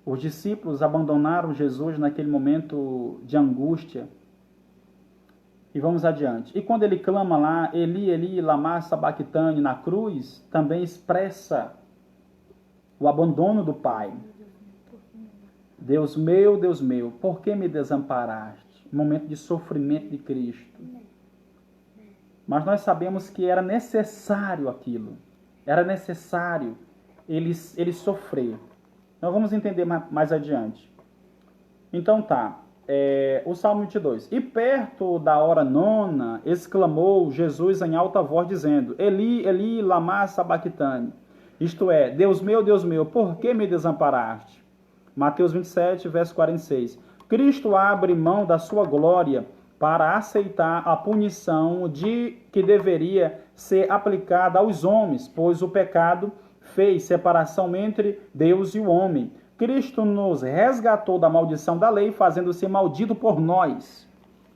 Os discípulos abandonaram Jesus naquele momento de angústia. E vamos adiante. E quando ele clama lá, Eli, Eli, lama sabachthani, na cruz, também expressa o abandono do Pai. Deus meu, por que me desamparaste? Momento de sofrimento de Cristo. Mas nós sabemos que era necessário aquilo. Era necessário ele sofrer. Nós vamos entender mais adiante. Então tá. O Salmo 22. E perto da hora 9, exclamou Jesus em alta voz, dizendo, Eli, Eli, lama sabachthani. Isto é, Deus meu, por que me desamparaste? Mateus 27, verso 46. Cristo abre mão da sua glória para aceitar a punição que deveria ser aplicada aos homens, pois o pecado fez separação entre Deus e o homem. Cristo nos resgatou da maldição da lei, fazendo-se maldito por nós.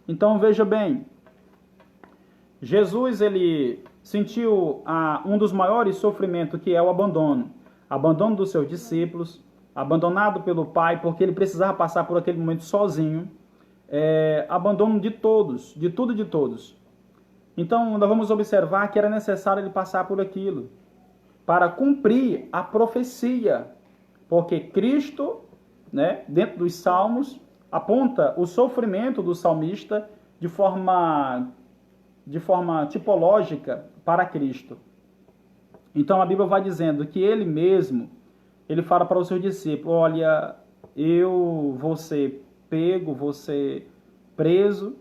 Então veja bem, Jesus ele sentiu um dos maiores sofrimentos, que é o abandono. Abandono dos seus discípulos, abandonado pelo Pai, porque ele precisava passar por aquele momento sozinho. abandono de todos, de tudo e de todos. Então, nós vamos observar que era necessário ele passar por aquilo, para cumprir a profecia, porque Cristo, né, dentro dos Salmos, aponta o sofrimento do salmista de forma tipológica para Cristo. Então a Bíblia vai dizendo que ele mesmo, ele fala para os seus discípulos, olha, eu vou ser pego, vou ser preso,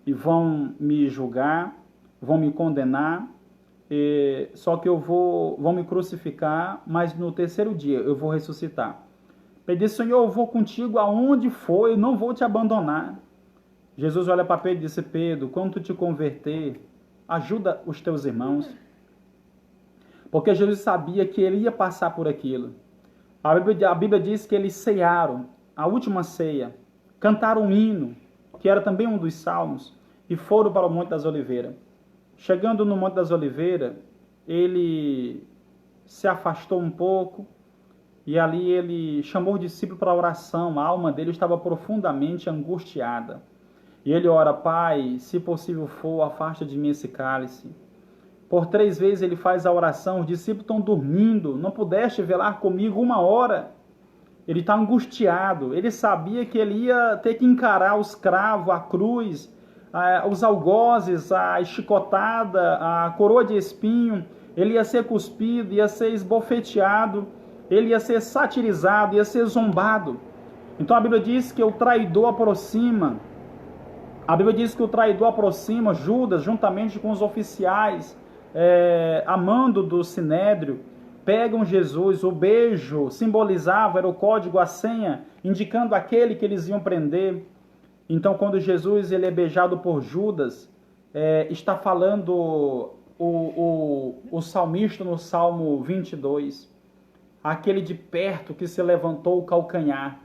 e vão me julgar, vão me condenar, só que vão me crucificar, mas no terceiro dia eu vou ressuscitar. Ele disse, Senhor, eu vou contigo aonde for, eu não vou te abandonar. Jesus olha para Pedro e disse, Pedro, quando tu te converter, ajuda os teus irmãos. Porque Jesus sabia que ele ia passar por aquilo. A Bíblia diz que eles cearam, a última ceia, cantaram um hino, que era também um dos salmos, e foram para o Monte das Oliveiras. Chegando no Monte das Oliveiras, ele se afastou um pouco, e ali ele chamou os discípulos para a oração. A alma dele estava profundamente angustiada. E ele ora, Pai, se possível for, afasta de mim esse cálice. Por 3 vezes ele faz a oração, os discípulos estão dormindo, não pudeste velar comigo 1 hora. Ele está angustiado, ele sabia que ele ia ter que encarar os cravos, a cruz, os algozes, a chicotada, a coroa de espinho, ele ia ser cuspido, ia ser esbofeteado, ele ia ser satirizado, ia ser zombado. Então a Bíblia diz que o traidor aproxima, Judas, juntamente com os oficiais, a mando do Sinédrio, pegam Jesus. O beijo simbolizava, era o código, a senha, indicando aquele que eles iam prender. Então, quando Jesus ele é beijado por Judas, está falando o salmista no Salmo 22, aquele de perto que se levantou o calcanhar.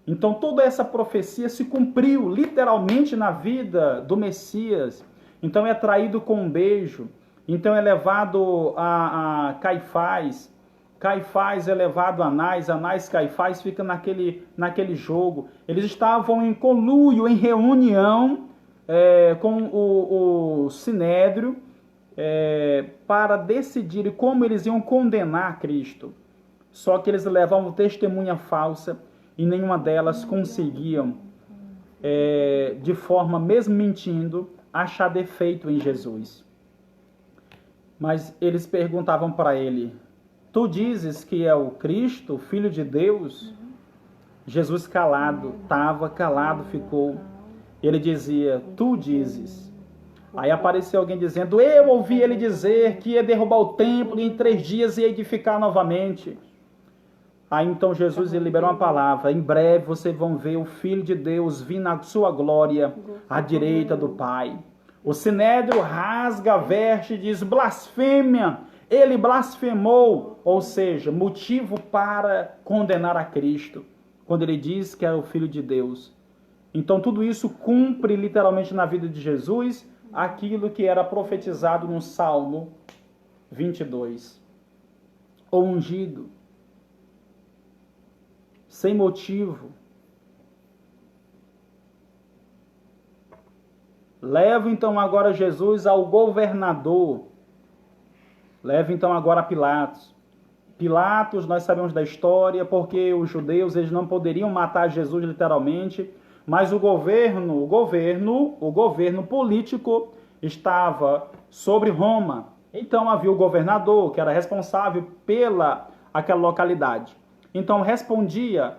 Então, toda essa profecia se cumpriu literalmente na vida do Messias. Então, é traído com um beijo. Então é levado a Caifás, Caifás é levado a Anás, Caifás fica naquele jogo. Eles estavam em conluio, em reunião com o Sinédrio para decidir como eles iam condenar Cristo. Só que eles levavam testemunha falsa e nenhuma delas conseguiam, de forma mesmo mentindo, achar defeito em Jesus. Mas eles perguntavam para ele, tu dizes que é o Cristo, Filho de Deus? Jesus calado, ficou. Ele dizia, tu dizes. Aí apareceu alguém dizendo, eu ouvi ele dizer que ia derrubar o templo e em 3 dias ia edificar novamente. Aí então Jesus liberou uma palavra, em breve vocês vão ver o Filho de Deus vir na sua glória à direita do Pai. O Sinédrio rasga a veste e diz, blasfêmia, ele blasfemou, ou seja, motivo para condenar a Cristo, quando ele diz que é o Filho de Deus. Então tudo isso cumpre literalmente na vida de Jesus, aquilo que era profetizado no Salmo 22. O ungido, sem motivo, leva então agora Jesus ao governador. Leva então agora a Pilatos. Pilatos, nós sabemos da história, porque os judeus eles não poderiam matar Jesus literalmente, mas o governo político estava sobre Roma. Então havia o governador, que era responsável pela aquela localidade. Então respondia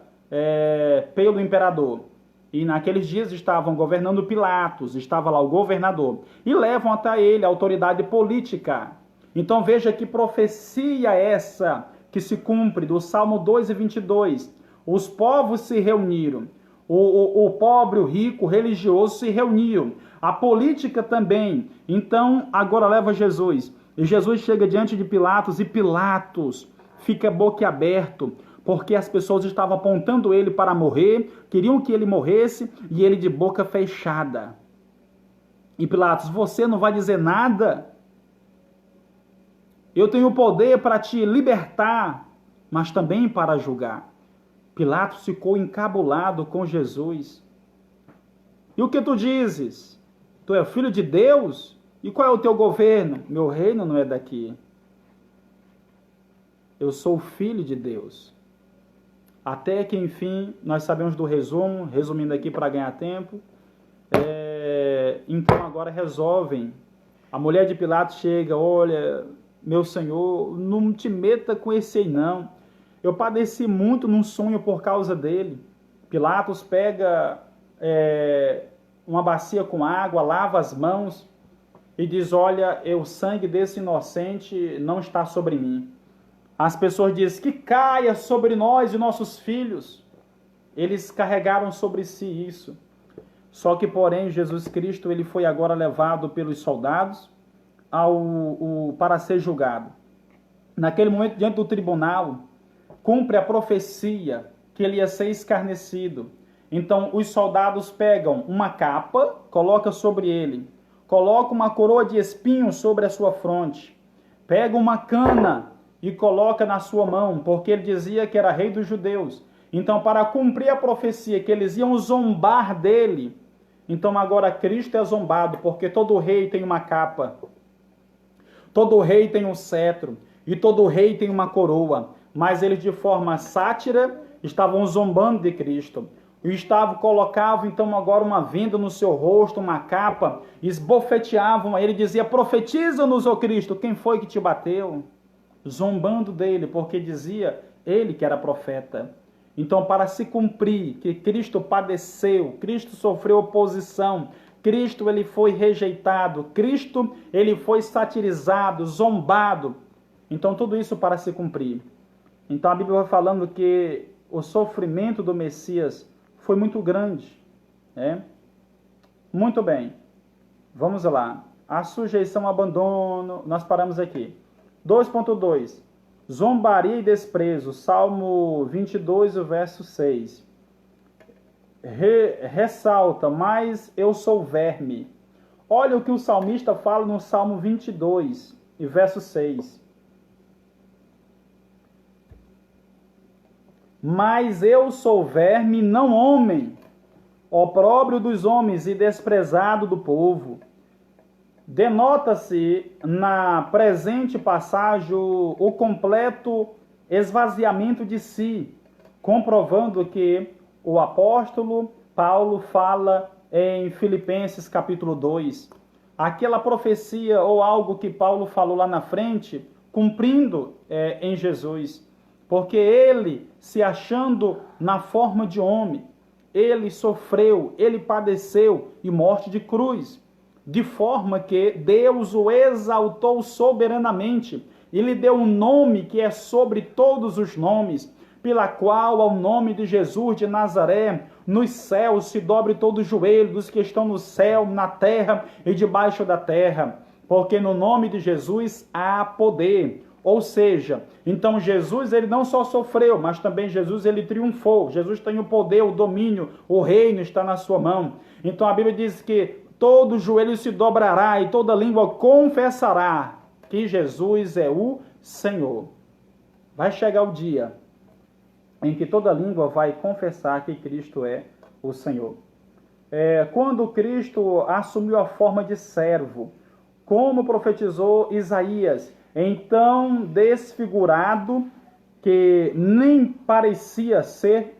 pelo imperador. E naqueles dias estavam governando Pilatos, estava lá o governador. E levam até ele a autoridade política. Então veja que profecia essa que se cumpre do Salmo 2:22. Os povos se reuniram. O pobre, o rico, o religioso se reuniam. A política também. Então agora leva Jesus. E Jesus chega diante de Pilatos e Pilatos fica boquiaberto, porque as pessoas estavam apontando ele para morrer, queriam que ele morresse, e ele de boca fechada. E Pilatos, você não vai dizer nada? Eu tenho poder para te libertar, mas também para julgar. Pilatos ficou encabulado com Jesus. E o que tu dizes? Tu é filho de Deus? E qual é o teu governo? Meu reino não é daqui. Eu sou filho de Deus. Até que, enfim, nós sabemos do resumo, resumindo aqui para ganhar tempo. Então agora resolvem. A mulher de Pilatos chega, olha, meu senhor, não te meta com esse aí não. Eu padeci muito num sonho por causa dele. Pilatos pega uma bacia com água, lava as mãos e diz, olha, o sangue desse inocente não está sobre mim. As pessoas dizem que caia sobre nós e nossos filhos. Eles carregaram sobre si isso. Só que, porém, Jesus Cristo ele foi agora levado pelos soldados para ser julgado. Naquele momento, diante do tribunal, cumpre a profecia que ele ia ser escarnecido. Então, os soldados pegam uma capa, colocam sobre ele, colocam uma coroa de espinhos sobre a sua fronte, pegam uma cana e coloca na sua mão, porque ele dizia que era rei dos judeus. Então, para cumprir a profecia que eles iam zombar dele, então agora Cristo é zombado, porque todo rei tem uma capa, todo rei tem um cetro, e todo rei tem uma coroa, mas eles de forma sátira estavam zombando de Cristo. E colocavam então agora uma venda no seu rosto, uma capa, esbofeteavam, ele dizia, profetiza-nos, ó Cristo, quem foi que te bateu? Zombando dele, porque dizia ele que era profeta. Então, para se cumprir que Cristo padeceu, Cristo sofreu oposição, Cristo ele foi rejeitado, Cristo ele foi satirizado, zombado. Então, tudo isso para se cumprir. Então, a Bíblia vai falando que o sofrimento do Messias foi muito grande. Muito bem. Vamos lá. A sujeição ao abandono, nós paramos aqui. 2.2. Zombaria e desprezo. Salmo 22, o verso 6. Ressalta, mas eu sou verme. Olha o que o salmista fala no Salmo 22, e verso 6. Mas eu sou verme, não homem, opróbrio dos homens e desprezado do povo. Denota-se na presente passagem o completo esvaziamento de si, comprovando que o apóstolo Paulo fala em Filipenses capítulo 2, aquela profecia ou algo que Paulo falou lá na frente, cumprindo em Jesus, porque ele, se achando na forma de homem, ele sofreu, ele padeceu e morte de cruz, de forma que Deus o exaltou soberanamente e lhe deu um nome que é sobre todos os nomes, pela qual ao nome de Jesus de Nazaré, nos céus se dobre todo o joelho dos que estão no céu, na terra e debaixo da terra, porque no nome de Jesus há poder. Ou seja, então Jesus ele não só sofreu, mas também Jesus ele triunfou. Jesus tem o poder, o domínio, o reino está na sua mão. Então a Bíblia diz que todo joelho se dobrará e toda língua confessará que Jesus é o Senhor. Vai chegar o dia em que toda língua vai confessar que Cristo é o Senhor. Quando Cristo assumiu a forma de servo, como profetizou Isaías, então desfigurado, que nem parecia ser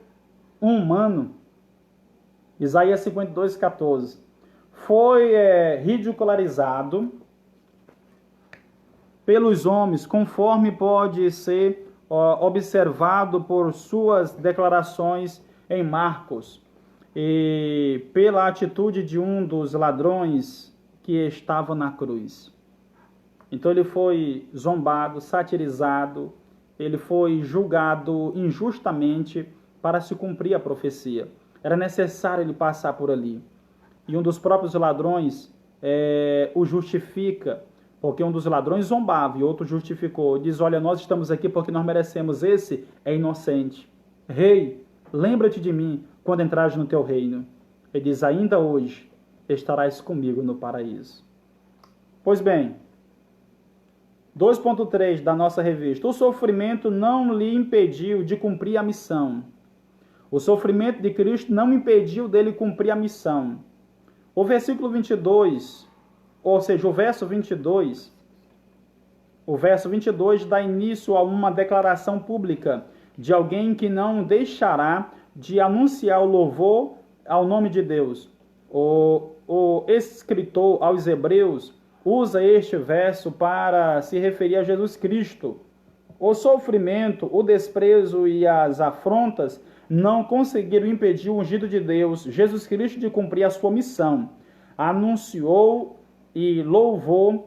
um humano, Isaías 52, 14, foi ridicularizado pelos homens, conforme pode ser observado por suas declarações em Marcos, e pela atitude de um dos ladrões que estava na cruz. Então ele foi zombado, satirizado, ele foi julgado injustamente para se cumprir a profecia. Era necessário ele passar por ali. E um dos próprios ladrões o justifica, porque um dos ladrões zombava e outro justificou. Diz, olha, nós estamos aqui porque nós merecemos, esse é inocente. Rei, lembra-te de mim quando entrares no teu reino. Ele diz, ainda hoje estarás comigo no paraíso. Pois bem, 2.3 da nossa revista. O sofrimento não lhe impediu de cumprir a missão. O sofrimento de Cristo não impediu dele cumprir a missão. O versículo 22, ou seja, o verso 22 dá início a uma declaração pública de alguém que não deixará de anunciar o louvor ao nome de Deus. O escritor aos Hebreus usa este verso para se referir a Jesus Cristo. O sofrimento, o desprezo e as afrontas não conseguiram impedir o ungido de Deus, Jesus Cristo, de cumprir a sua missão. Anunciou e louvor.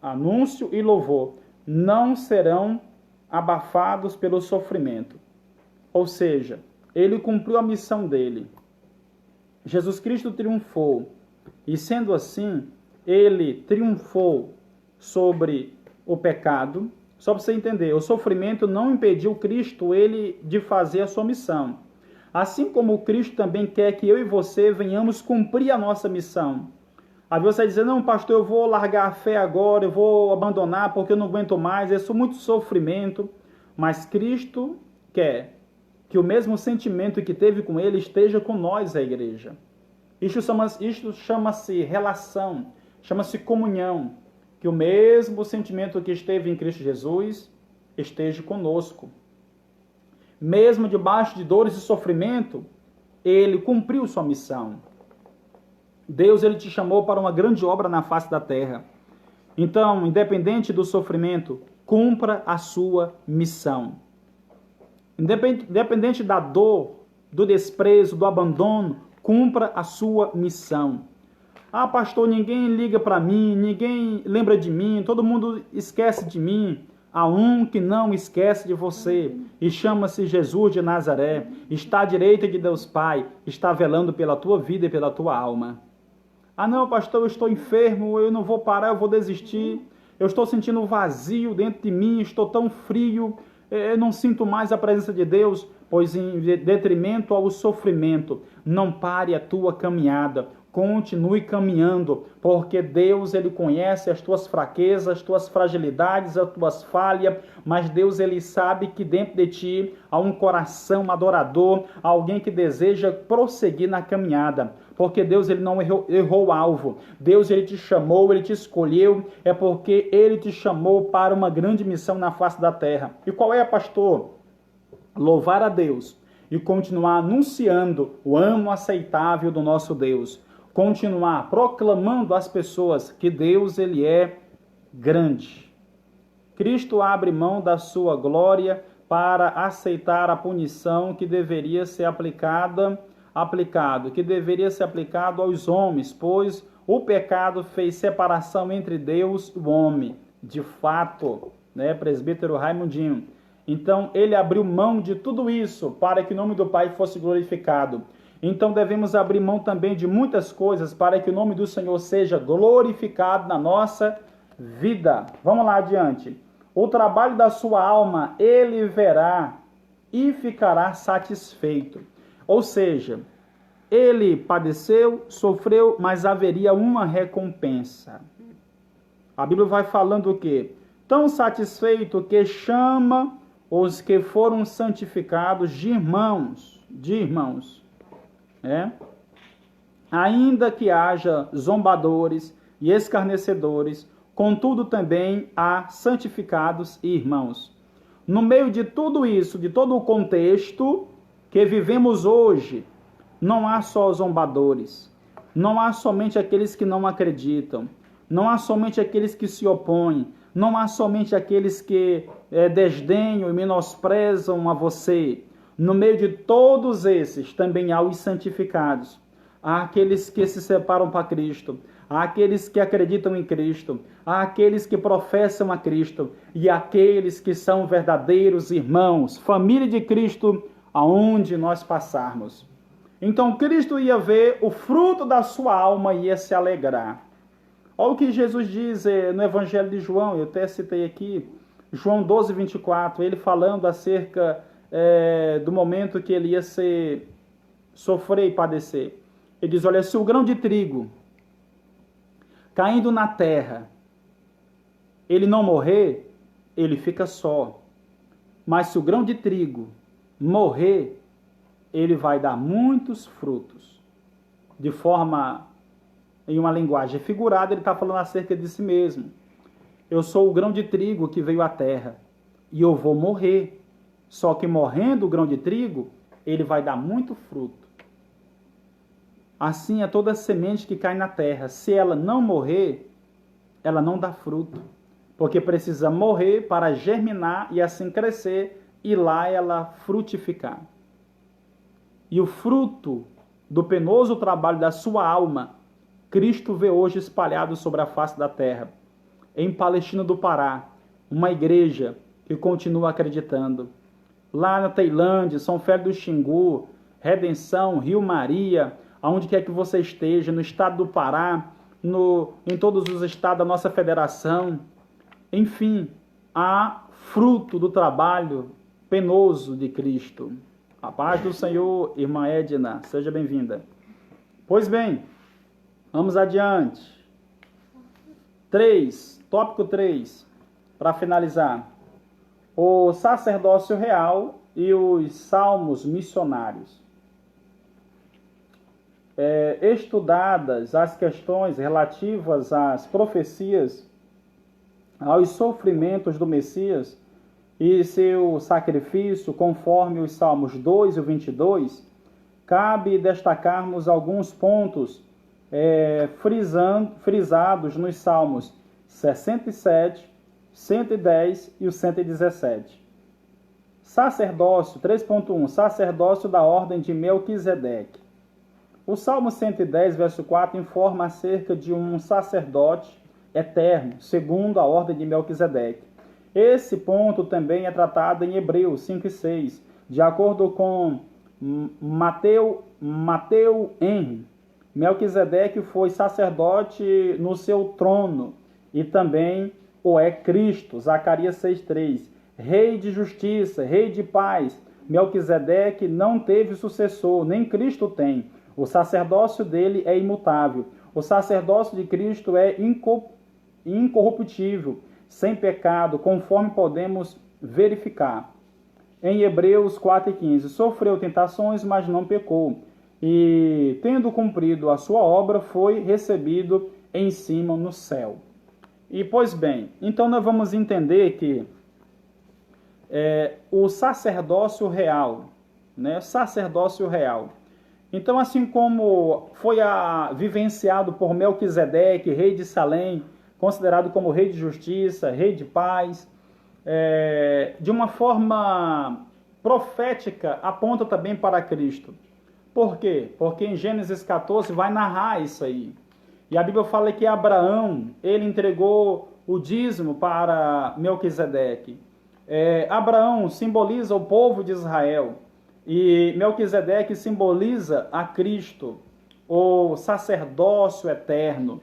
Anúncio e louvor não serão abafados pelo sofrimento. Ou seja, ele cumpriu a missão dele. Jesus Cristo triunfou. E sendo assim, ele triunfou sobre o pecado. Só para você entender, o sofrimento não impediu Cristo de fazer a sua missão. Assim como Cristo também quer que eu e você venhamos cumprir a nossa missão. Aí você vai dizer, não, pastor, eu vou largar a fé agora, eu vou abandonar porque eu não aguento mais, é muito sofrimento. Mas Cristo quer que o mesmo sentimento que teve com ele esteja com nós, a igreja. Isto chama-se relação, chama-se comunhão. Que o mesmo sentimento que esteve em Cristo Jesus esteja conosco. Mesmo debaixo de dores e sofrimento, ele cumpriu sua missão. Deus, ele te chamou para uma grande obra na face da terra. Então, independente do sofrimento, cumpra a sua missão. Independente da dor, do desprezo, do abandono, cumpra a sua missão. Ah, pastor, ninguém liga para mim, ninguém lembra de mim, todo mundo esquece de mim. Há um que não esquece de você e chama-se Jesus de Nazaré. Está à direita de Deus Pai, está velando pela tua vida e pela tua alma. Ah, não, pastor, eu estou enfermo, eu não vou parar, eu vou desistir. Eu estou sentindo vazio dentro de mim, estou tão frio, eu não sinto mais a presença de Deus. Pois em detrimento ao sofrimento, não pare a tua caminhada. Continue caminhando, porque Deus, ele conhece as tuas fraquezas, as tuas fragilidades, as tuas falhas, mas Deus, ele sabe que dentro de ti há um coração adorador, alguém que deseja prosseguir na caminhada, porque Deus, ele não errou o alvo. Deus, ele te chamou, ele te escolheu, é porque ele te chamou para uma grande missão na face da terra. E qual é, pastor? Louvar a Deus e continuar anunciando o ano aceitável do nosso Deus. Continuar proclamando às pessoas que Deus, ele é grande. Cristo abre mão da sua glória para aceitar a punição que deveria ser aplicado aos homens, pois o pecado fez separação entre Deus e o homem. De fato, né, presbítero Raimundinho? Então, ele abriu mão de tudo isso para que o nome do Pai fosse glorificado. Então, devemos abrir mão também de muitas coisas para que o nome do Senhor seja glorificado na nossa vida. Vamos lá adiante. O trabalho da sua alma ele verá e ficará satisfeito. Ou seja, ele padeceu, sofreu, mas haveria uma recompensa. A Bíblia vai falando o quê? Tão satisfeito que chama os que foram santificados de irmãos. Ainda que haja zombadores e escarnecedores, contudo também há santificados e irmãos. No meio de tudo isso, de todo o contexto que vivemos hoje, não há só zombadores, não há somente aqueles que não acreditam, não há somente aqueles que se opõem, não há somente aqueles que desdenham e menosprezam a você. No meio de todos esses, também há os santificados. Há aqueles que se separam para Cristo. Há aqueles que acreditam em Cristo. Há aqueles que professam a Cristo. E aqueles que são verdadeiros irmãos, família de Cristo, aonde nós passarmos. Então, Cristo ia ver o fruto da sua alma e ia se alegrar. Olha o que Jesus diz no Evangelho de João, eu até citei aqui, João 12, 24, ele falando acerca do momento que ele ia sofrer e padecer. Ele diz, olha, se o grão de trigo caindo na terra, ele não morrer, ele fica só. Mas se o grão de trigo morrer, ele vai dar muitos frutos. De forma, em uma linguagem figurada, ele está falando acerca de si mesmo. Eu sou o grão de trigo que veio à terra e eu vou morrer. Só que morrendo o grão de trigo, ele vai dar muito fruto. Assim é toda semente que cai na terra. Se ela não morrer, ela não dá fruto. Porque precisa morrer para germinar e assim crescer e lá ela frutificar. E o fruto do penoso trabalho da sua alma, Cristo vê hoje espalhado sobre a face da terra. Em Palestina do Pará, uma igreja que continua acreditando. Lá na Tailândia, São Félix do Xingu, Redenção, Rio Maria, aonde quer que você esteja, no estado do Pará, em todos os estados da nossa federação. Enfim, há fruto do trabalho penoso de Cristo. A paz do Senhor, irmã Edna, seja bem-vinda. Pois bem, vamos adiante. Tópico 3, para finalizar. O sacerdócio real e os salmos missionários. Estudadas as questões relativas às profecias, aos sofrimentos do Messias e seu sacrifício, conforme os Salmos 2 e 22, cabe destacarmos alguns pontos frisados nos Salmos 67, 110 e o 117. Sacerdócio, 3.1, sacerdócio da ordem de Melquisedeque. O Salmo 110, verso 4, informa acerca de um sacerdote eterno, segundo a ordem de Melquisedeque. Esse ponto também é tratado em Hebreus 5 e 6, de acordo com Mateu Henry. Melquisedeque foi sacerdote no seu trono e também o é Cristo, Zacarias 6,3. Rei de justiça, rei de paz. Melquisedeque não teve sucessor, nem Cristo tem. O sacerdócio dele é imutável. O sacerdócio de Cristo é incorruptível, sem pecado, conforme podemos verificar. Em Hebreus 4,15, sofreu tentações, mas não pecou. E, tendo cumprido a sua obra, foi recebido em cima no céu. E, pois bem, então nós vamos entender que o sacerdócio real, né? Sacerdócio real. Então, assim como foi vivenciado por Melquisedeque, rei de Salém, considerado como rei de justiça, rei de paz, de uma forma profética, aponta também para Cristo. Por quê? Porque em Gênesis 14 vai narrar isso aí. E a Bíblia fala que Abraão, ele entregou o dízimo para Melquisedeque. Abraão simboliza o povo de Israel. E Melquisedeque simboliza a Cristo, o sacerdócio eterno,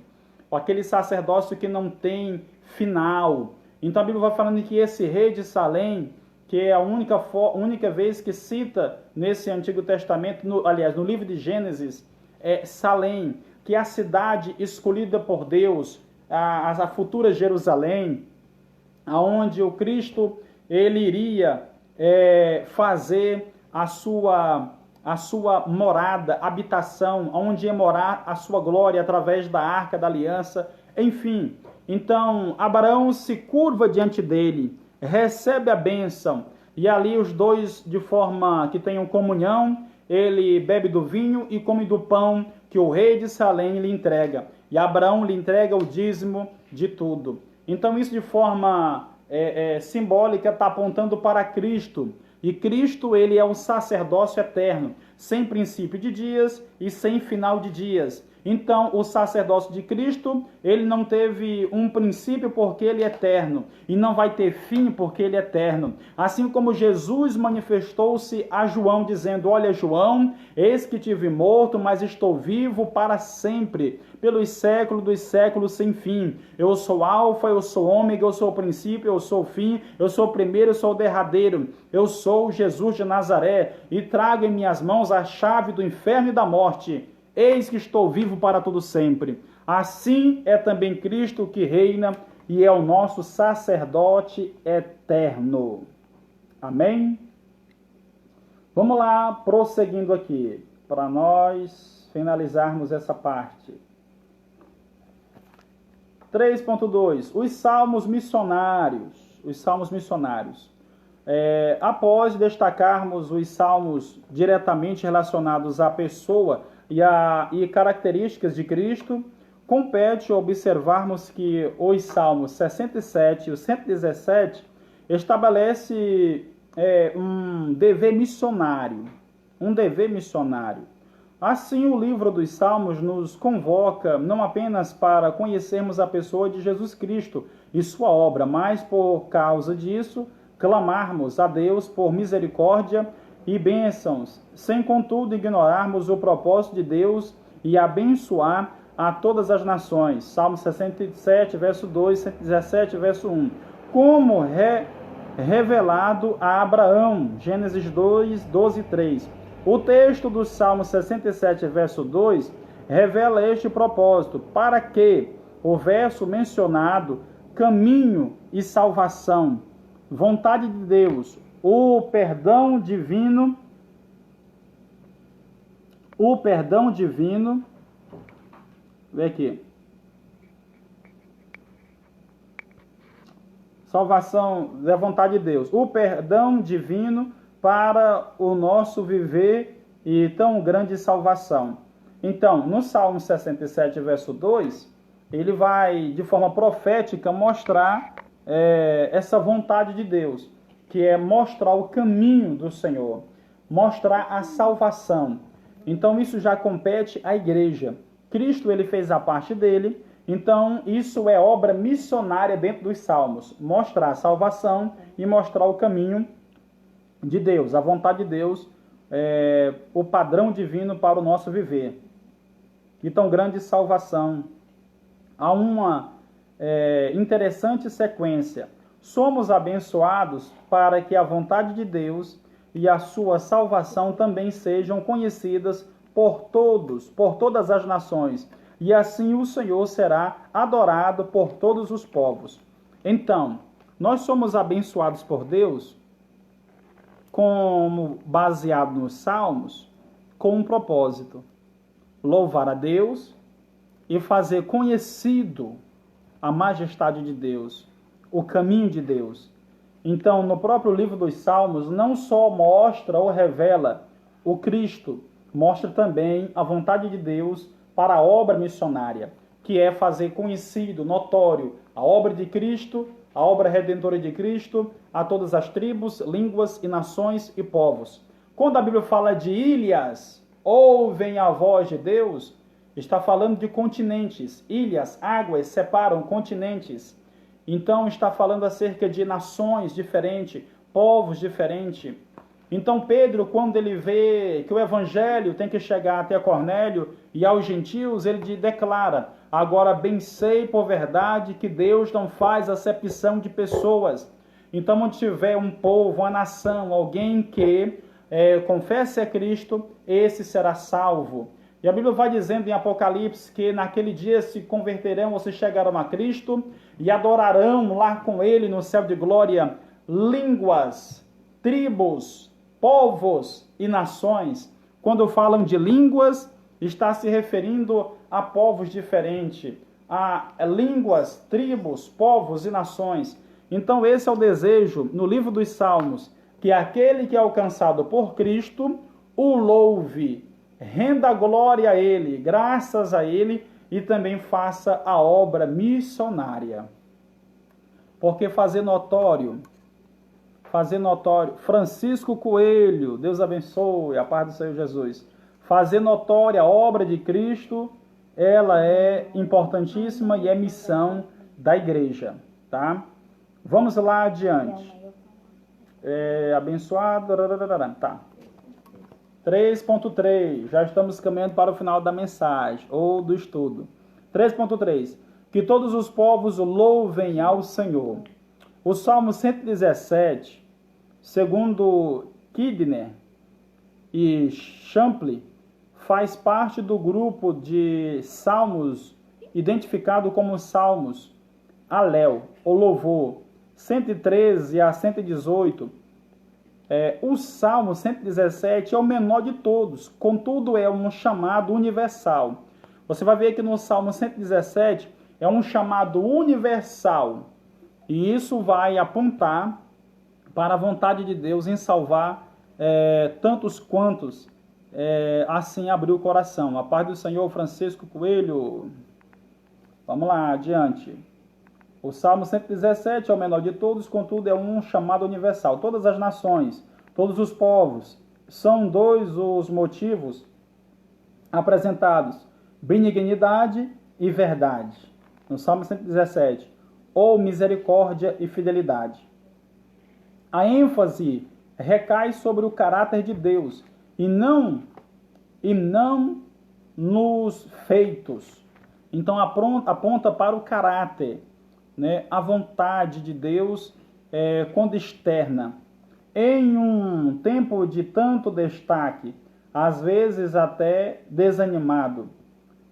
aquele sacerdócio que não tem final. Então a Bíblia vai falando que esse rei de Salém, que é a única vez que cita nesse Antigo Testamento, no livro de Gênesis, é Salém, que é a cidade escolhida por Deus, a futura Jerusalém, aonde o Cristo ele iria fazer a sua morada, habitação, onde ia morar a sua glória através da Arca da Aliança, enfim. Então, Abraão se curva diante dele, recebe a bênção, e ali os dois, de forma que tenham comunhão, ele bebe do vinho e come do pão que o rei de Salém lhe entrega. E Abraão lhe entrega o dízimo de tudo. Então, isso de forma simbólica está apontando para Cristo. E Cristo, ele é o sacerdócio eterno, sem princípio de dias e sem final de dias. Então, o sacerdócio de Cristo, ele não teve um princípio porque ele é eterno, e não vai ter fim porque ele é eterno. Assim como Jesus manifestou-se a João, dizendo: olha, João, eis que tive morto, mas estou vivo para sempre, pelos séculos dos séculos sem fim. Eu sou alfa, eu sou ômega, eu sou o princípio, eu sou o fim, eu sou o primeiro, eu sou o derradeiro. Eu sou Jesus de Nazaré, e trago em minhas mãos a chave do inferno e da morte. Eis que estou vivo para todo sempre. Assim é também Cristo que reina e é o nosso sacerdote eterno. Amém? Vamos lá, prosseguindo aqui, para nós finalizarmos essa parte. 3.2, os salmos missionários. Os salmos missionários. Após destacarmos os salmos diretamente relacionados à pessoa e características de Cristo, compete observarmos que os salmos 67 e o 117 estabelece um dever missionário. Um dever missionário. Assim, o livro dos Salmos nos convoca não apenas para conhecermos a pessoa de Jesus Cristo e sua obra, mas por causa disso, clamarmos a Deus por misericórdia e bênçãos, sem contudo ignorarmos o propósito de Deus e abençoar a todas as nações. Salmo 67, verso 2, 117, verso 1. Como revelado a Abraão, Gênesis 2, 12 e 3. O texto do Salmo 67, verso 2, revela este propósito, para que o verso mencionado, caminho e salvação, vontade de Deus, o perdão divino, vê aqui, salvação da vontade de Deus, o perdão divino para o nosso viver e tão grande salvação. Então, no Salmo 67, verso 2, ele vai, de forma profética, mostrar essa vontade de Deus, que é mostrar o caminho do Senhor, mostrar a salvação. Então, isso já compete à igreja. Cristo, ele fez a parte dele, então isso é obra missionária dentro dos Salmos, mostrar a salvação e mostrar o caminho de Deus, a vontade de Deus, o padrão divino para o nosso viver. E tão grande salvação. Há uma interessante sequência. Somos abençoados para que a vontade de Deus e a sua salvação também sejam conhecidas por todas as nações. E assim o Senhor será adorado por todos os povos. Então, nós somos abençoados por Deus, como baseado nos Salmos, com um propósito: louvar a Deus e fazer conhecido a majestade de Deus, o caminho de Deus. Então, no próprio livro dos Salmos, não só mostra ou revela o Cristo, mostra também a vontade de Deus para a obra missionária, que é fazer conhecido, notório, a obra de Cristo, a obra redentora de Cristo, a todas as tribos, línguas e nações e povos. Quando a Bíblia fala de ilhas, ouvem a voz de Deus, está falando de continentes. Ilhas, águas, separam continentes. Então está falando acerca de nações diferentes, povos diferentes. Então Pedro, quando ele vê que o evangelho tem que chegar até Cornélio e aos gentios, ele declara: agora bem sei por verdade que Deus não faz acepção de pessoas. Então, onde tiver um povo, uma nação, alguém que confesse a Cristo, esse será salvo. E a Bíblia vai dizendo em Apocalipse que naquele dia se converterão ou se chegarão a Cristo e adorarão lá com ele no céu de glória línguas, tribos, povos e nações. Quando falam de línguas, está se referindo a povos diferentes, a línguas, tribos, povos e nações. Então esse é o desejo no livro dos Salmos, que aquele que é alcançado por Cristo o louve, renda glória a ele, graças a ele, e também faça a obra missionária. Porque fazer notório, Francisco Coelho, Deus abençoe, a paz do Senhor Jesus. Fazer notória a obra de Cristo, ela é importantíssima e é missão da igreja, tá? Vamos lá adiante. Abençoado, tá. 3.3, já estamos caminhando para o final da mensagem, ou do estudo. 3.3, que todos os povos louvem ao Senhor. O Salmo 117, segundo Kidner e Champlin, faz parte do grupo de salmos identificado como salmos Alel, ou louvor. 113 a 118 O Salmo 117 é o menor de todos, contudo é um chamado universal. Você vai ver que no Salmo 117 é um chamado universal, e isso vai apontar para a vontade de Deus em salvar tantos quantos assim abriu o coração. A paz do Senhor, Francisco Coelho. Vamos lá, adiante. O Salmo 117 é o menor de todos, contudo é um chamado universal. Todas as nações, todos os povos, são dois os motivos apresentados: benignidade e verdade. No Salmo 117, ou misericórdia e fidelidade. A ênfase recai sobre o caráter de Deus e não nos feitos. Então aponta para o caráter, né? A vontade de Deus quando externa. Em um tempo de tanto destaque, às vezes até desanimado,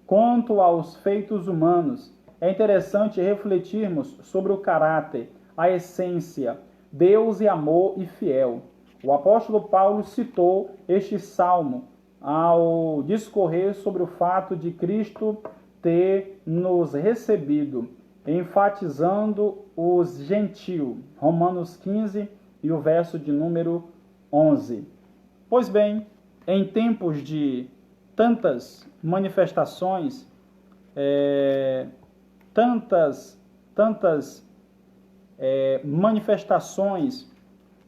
quanto aos feitos humanos, é interessante refletirmos sobre o caráter, a essência. Deus é amor e fiel. O apóstolo Paulo citou este salmo ao discorrer sobre o fato de Cristo ter nos recebido, enfatizando os gentios. Romanos 15 e o verso de número 11. Pois bem, em tempos de tantas manifestações, manifestações,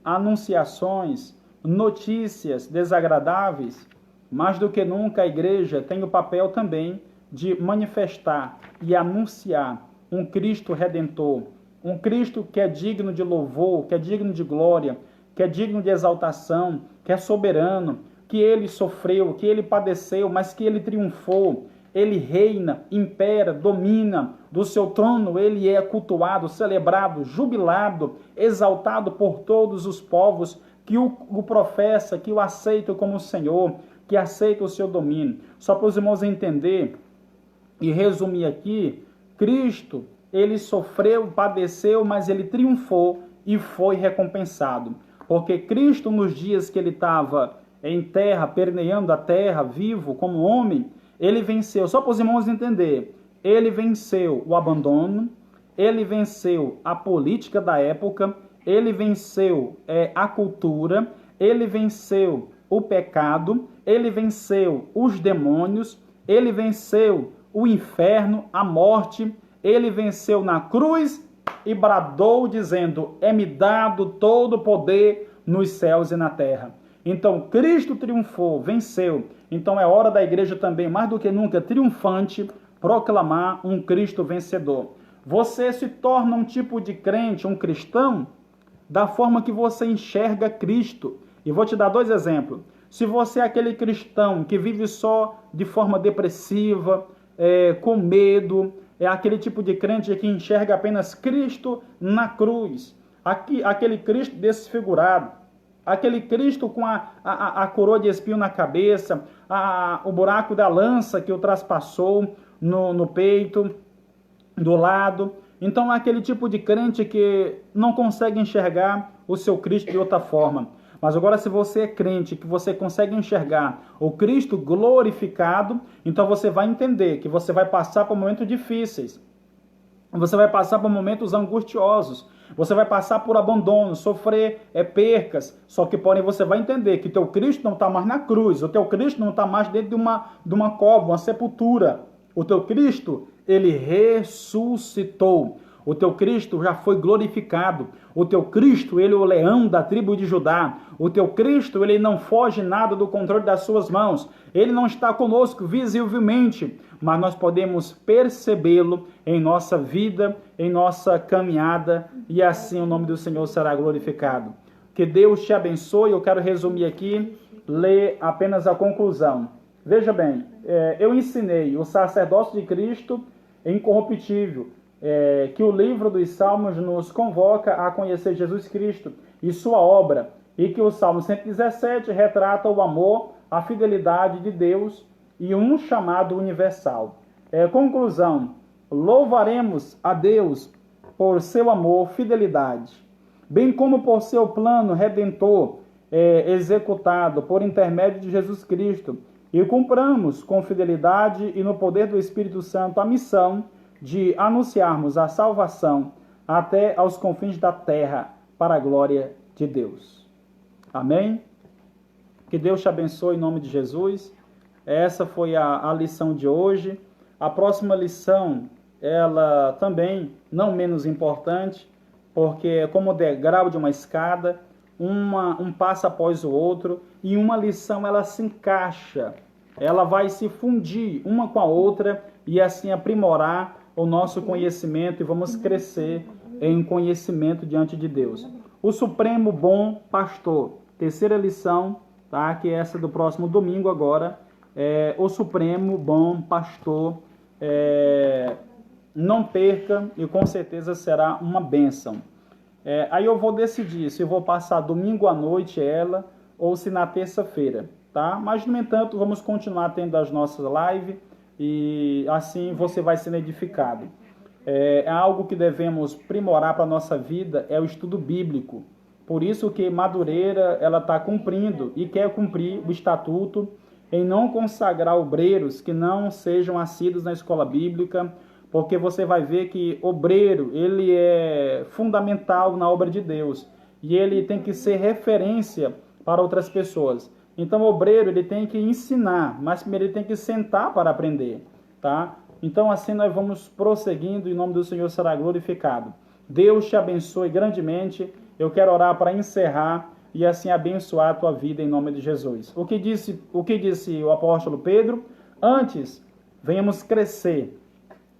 anunciações, notícias desagradáveis, mais do que nunca a igreja tem o papel também de manifestar e anunciar um Cristo Redentor, um Cristo que é digno de louvor, que é digno de glória, que é digno de exaltação, que é soberano, que ele sofreu, que ele padeceu, mas que ele triunfou. Ele reina, impera, domina, do seu trono ele é cultuado, celebrado, jubilado, exaltado por todos os povos que o professa, que o aceitam como Senhor, que aceita o seu domínio. Só para os irmãos entender e resumir aqui, Cristo, ele sofreu, padeceu, mas ele triunfou e foi recompensado. Porque Cristo, nos dias que ele estava em terra, permeando a terra, vivo como homem, ele venceu, só para os irmãos entender, ele venceu o abandono, ele venceu a política da época, ele venceu a cultura, ele venceu o pecado, ele venceu os demônios, ele venceu o inferno, a morte, ele venceu na cruz e bradou dizendo: é-me dado todo o poder nos céus e na terra. Então Cristo triunfou, venceu. Então é hora da igreja também, mais do que nunca, triunfante, proclamar um Cristo vencedor. Você se torna um tipo de crente, um cristão, da forma que você enxerga Cristo. E vou te dar 2 exemplos. Se você é aquele cristão que vive só de forma depressiva, com medo, é aquele tipo de crente que enxerga apenas Cristo na cruz, aquele Cristo desfigurado, aquele Cristo com a coroa de espinho na cabeça, o buraco da lança que o traspassou no peito, do lado. Então, é aquele tipo de crente que não consegue enxergar o seu Cristo de outra forma. Mas agora, se você é crente, que você consegue enxergar o Cristo glorificado, então você vai entender que você vai passar por momentos difíceis. Você vai passar por momentos angustiosos. Você vai passar por abandono, sofrer percas. Só que, porém, você vai entender que teu Cristo não está mais na cruz. O teu Cristo não está mais dentro de uma cova, uma sepultura. O teu Cristo, ele ressuscitou. O teu Cristo já foi glorificado. O teu Cristo, ele é o leão da tribo de Judá. O teu Cristo, ele não foge nada do controle das suas mãos. Ele não está conosco visivelmente, mas nós podemos percebê-lo em nossa vida, em nossa caminhada, e assim o nome do Senhor será glorificado. Que Deus te abençoe. Eu quero resumir aqui, ler apenas a conclusão. Veja bem, eu ensinei o sacerdócio de Cristo incorruptível, que o livro dos Salmos nos convoca a conhecer Jesus Cristo e sua obra, e que o Salmo 117 retrata o amor, a fidelidade de Deus e um chamado universal. Conclusão: louvaremos a Deus por seu amor, fidelidade, bem como por seu plano redentor executado por intermédio de Jesus Cristo e cumpramos com fidelidade e no poder do Espírito Santo a missão de anunciarmos a salvação até aos confins da terra, para a glória de Deus. Amém? Que Deus te abençoe em nome de Jesus. Essa foi a lição de hoje. A próxima lição, ela também não menos importante, porque é como o degrau de uma escada, um passo após o outro, e uma lição ela se encaixa, ela vai se fundir uma com a outra e assim aprimorar o nosso conhecimento e vamos crescer em conhecimento diante de Deus. O Supremo Bom Pastor, terceira lição, tá? Que é essa do próximo domingo agora, o Supremo Bom Pastor. Não perca e com certeza será uma bênção. Aí eu vou decidir se eu vou passar domingo à noite ela ou se na terça-feira, tá? Mas, no entanto, vamos continuar tendo as nossas lives e assim você vai sendo edificado. É algo que devemos primorar para a nossa vida, é o estudo bíblico. Por isso que Madureira ela está cumprindo e quer cumprir o estatuto em não consagrar obreiros que não sejam assíduos na escola bíblica, porque você vai ver que obreiro ele é fundamental na obra de Deus e ele tem que ser referência para outras pessoas. Então o obreiro ele tem que ensinar, mas primeiro ele tem que sentar para aprender, tá? Então assim nós vamos prosseguindo e o nome do Senhor será glorificado. Deus te abençoe grandemente. Eu quero orar para encerrar e assim abençoar a tua vida em nome de Jesus. O que disse o apóstolo Pedro? Antes, venhamos crescer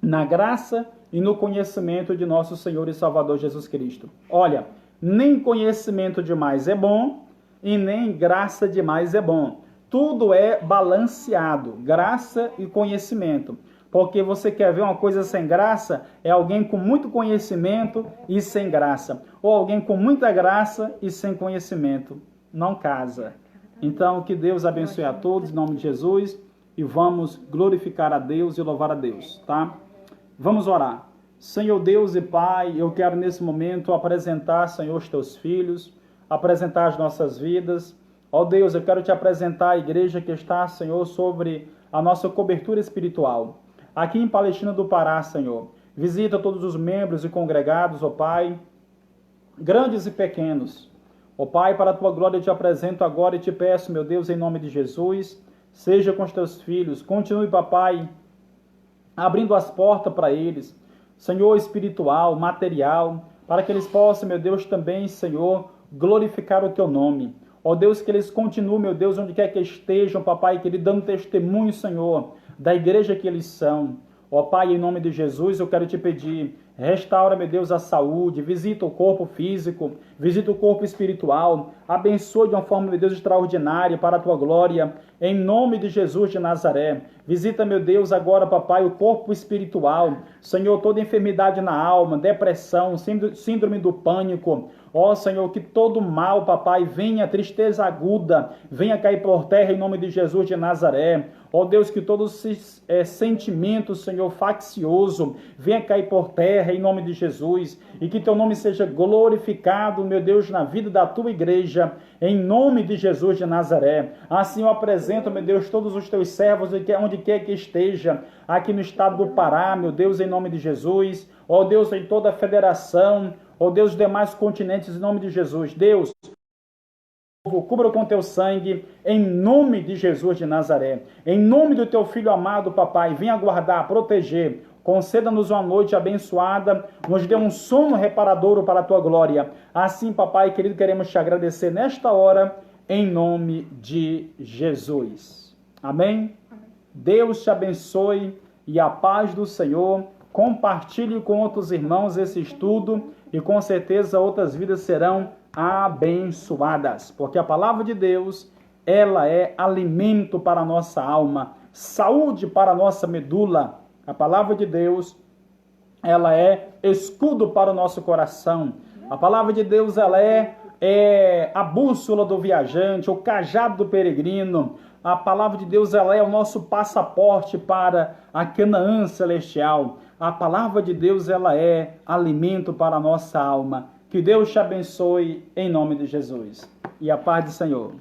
na graça e no conhecimento de nosso Senhor e Salvador Jesus Cristo. Olha, nem conhecimento demais é bom e nem graça demais é bom. Tudo é balanceado, graça e conhecimento. Porque você quer ver uma coisa sem graça, é alguém com muito conhecimento e sem graça. Ou alguém com muita graça e sem conhecimento. Não casa. Então, que Deus abençoe a todos, em nome de Jesus. E vamos glorificar a Deus e louvar a Deus, tá? Vamos orar. Senhor Deus e Pai, eu quero nesse momento apresentar, Senhor, os teus filhos, apresentar as nossas vidas. Ó Deus, eu quero te apresentar a igreja que está, Senhor, sobre a nossa cobertura espiritual. Aqui em Palestina do Pará, Senhor, visita todos os membros e congregados, ó Pai, grandes e pequenos. Ó Pai, para a tua glória eu te apresento agora e te peço, meu Deus, em nome de Jesus, seja com os teus filhos, continue, papai, abrindo as portas para eles, Senhor, espiritual, material, para que eles possam, meu Deus, também, Senhor, glorificar o teu nome. Ó Deus, que eles continuem, meu Deus, onde quer que estejam, papai, que eles dando testemunho, Senhor, da igreja que eles são. Ó Pai, em nome de Jesus, eu quero te pedir, restaura, meu Deus, a saúde, visita o corpo físico, visita o corpo espiritual, abençoa de uma forma, meu Deus, extraordinária para a tua glória, em nome de Jesus de Nazaré. Visita, meu Deus, agora, papai, o corpo espiritual, Senhor, toda enfermidade na alma, depressão, síndrome do pânico, ó Senhor, que todo mal, papai, venha, tristeza aguda, venha cair por terra em nome de Jesus de Nazaré. Ó Deus, que todos esses sentimentos, Senhor, faccioso, venha cair por terra em nome de Jesus, e que teu nome seja glorificado, meu Deus, na vida da tua igreja, em nome de Jesus de Nazaré. Assim eu apresento, meu Deus, todos os teus servos, onde quer que esteja, aqui no estado do Pará, meu Deus, em nome de Jesus. Ó Deus, em toda a federação, ó Deus, os demais continentes, em nome de Jesus. Deus, cubra com teu sangue, em nome de Jesus de Nazaré. Em nome do teu Filho amado, papai, venha guardar, proteger, conceda-nos uma noite abençoada, nos dê um sono reparador para a tua glória. Assim, papai querido, queremos te agradecer nesta hora, em nome de Jesus. Amém? Deus te abençoe e a paz do Senhor. Compartilhe com outros irmãos esse estudo e com certeza outras vidas serão abençoadas, porque a palavra de Deus, ela é alimento para a nossa alma, saúde para a nossa medula. A palavra de Deus, ela é escudo para o nosso coração. A palavra de Deus, ela é a bússola do viajante, o cajado do peregrino. A palavra de Deus, ela é o nosso passaporte para a Canaã celestial. A palavra de Deus, ela é alimento para a nossa alma. Que Deus te abençoe em nome de Jesus. e a paz do Senhor.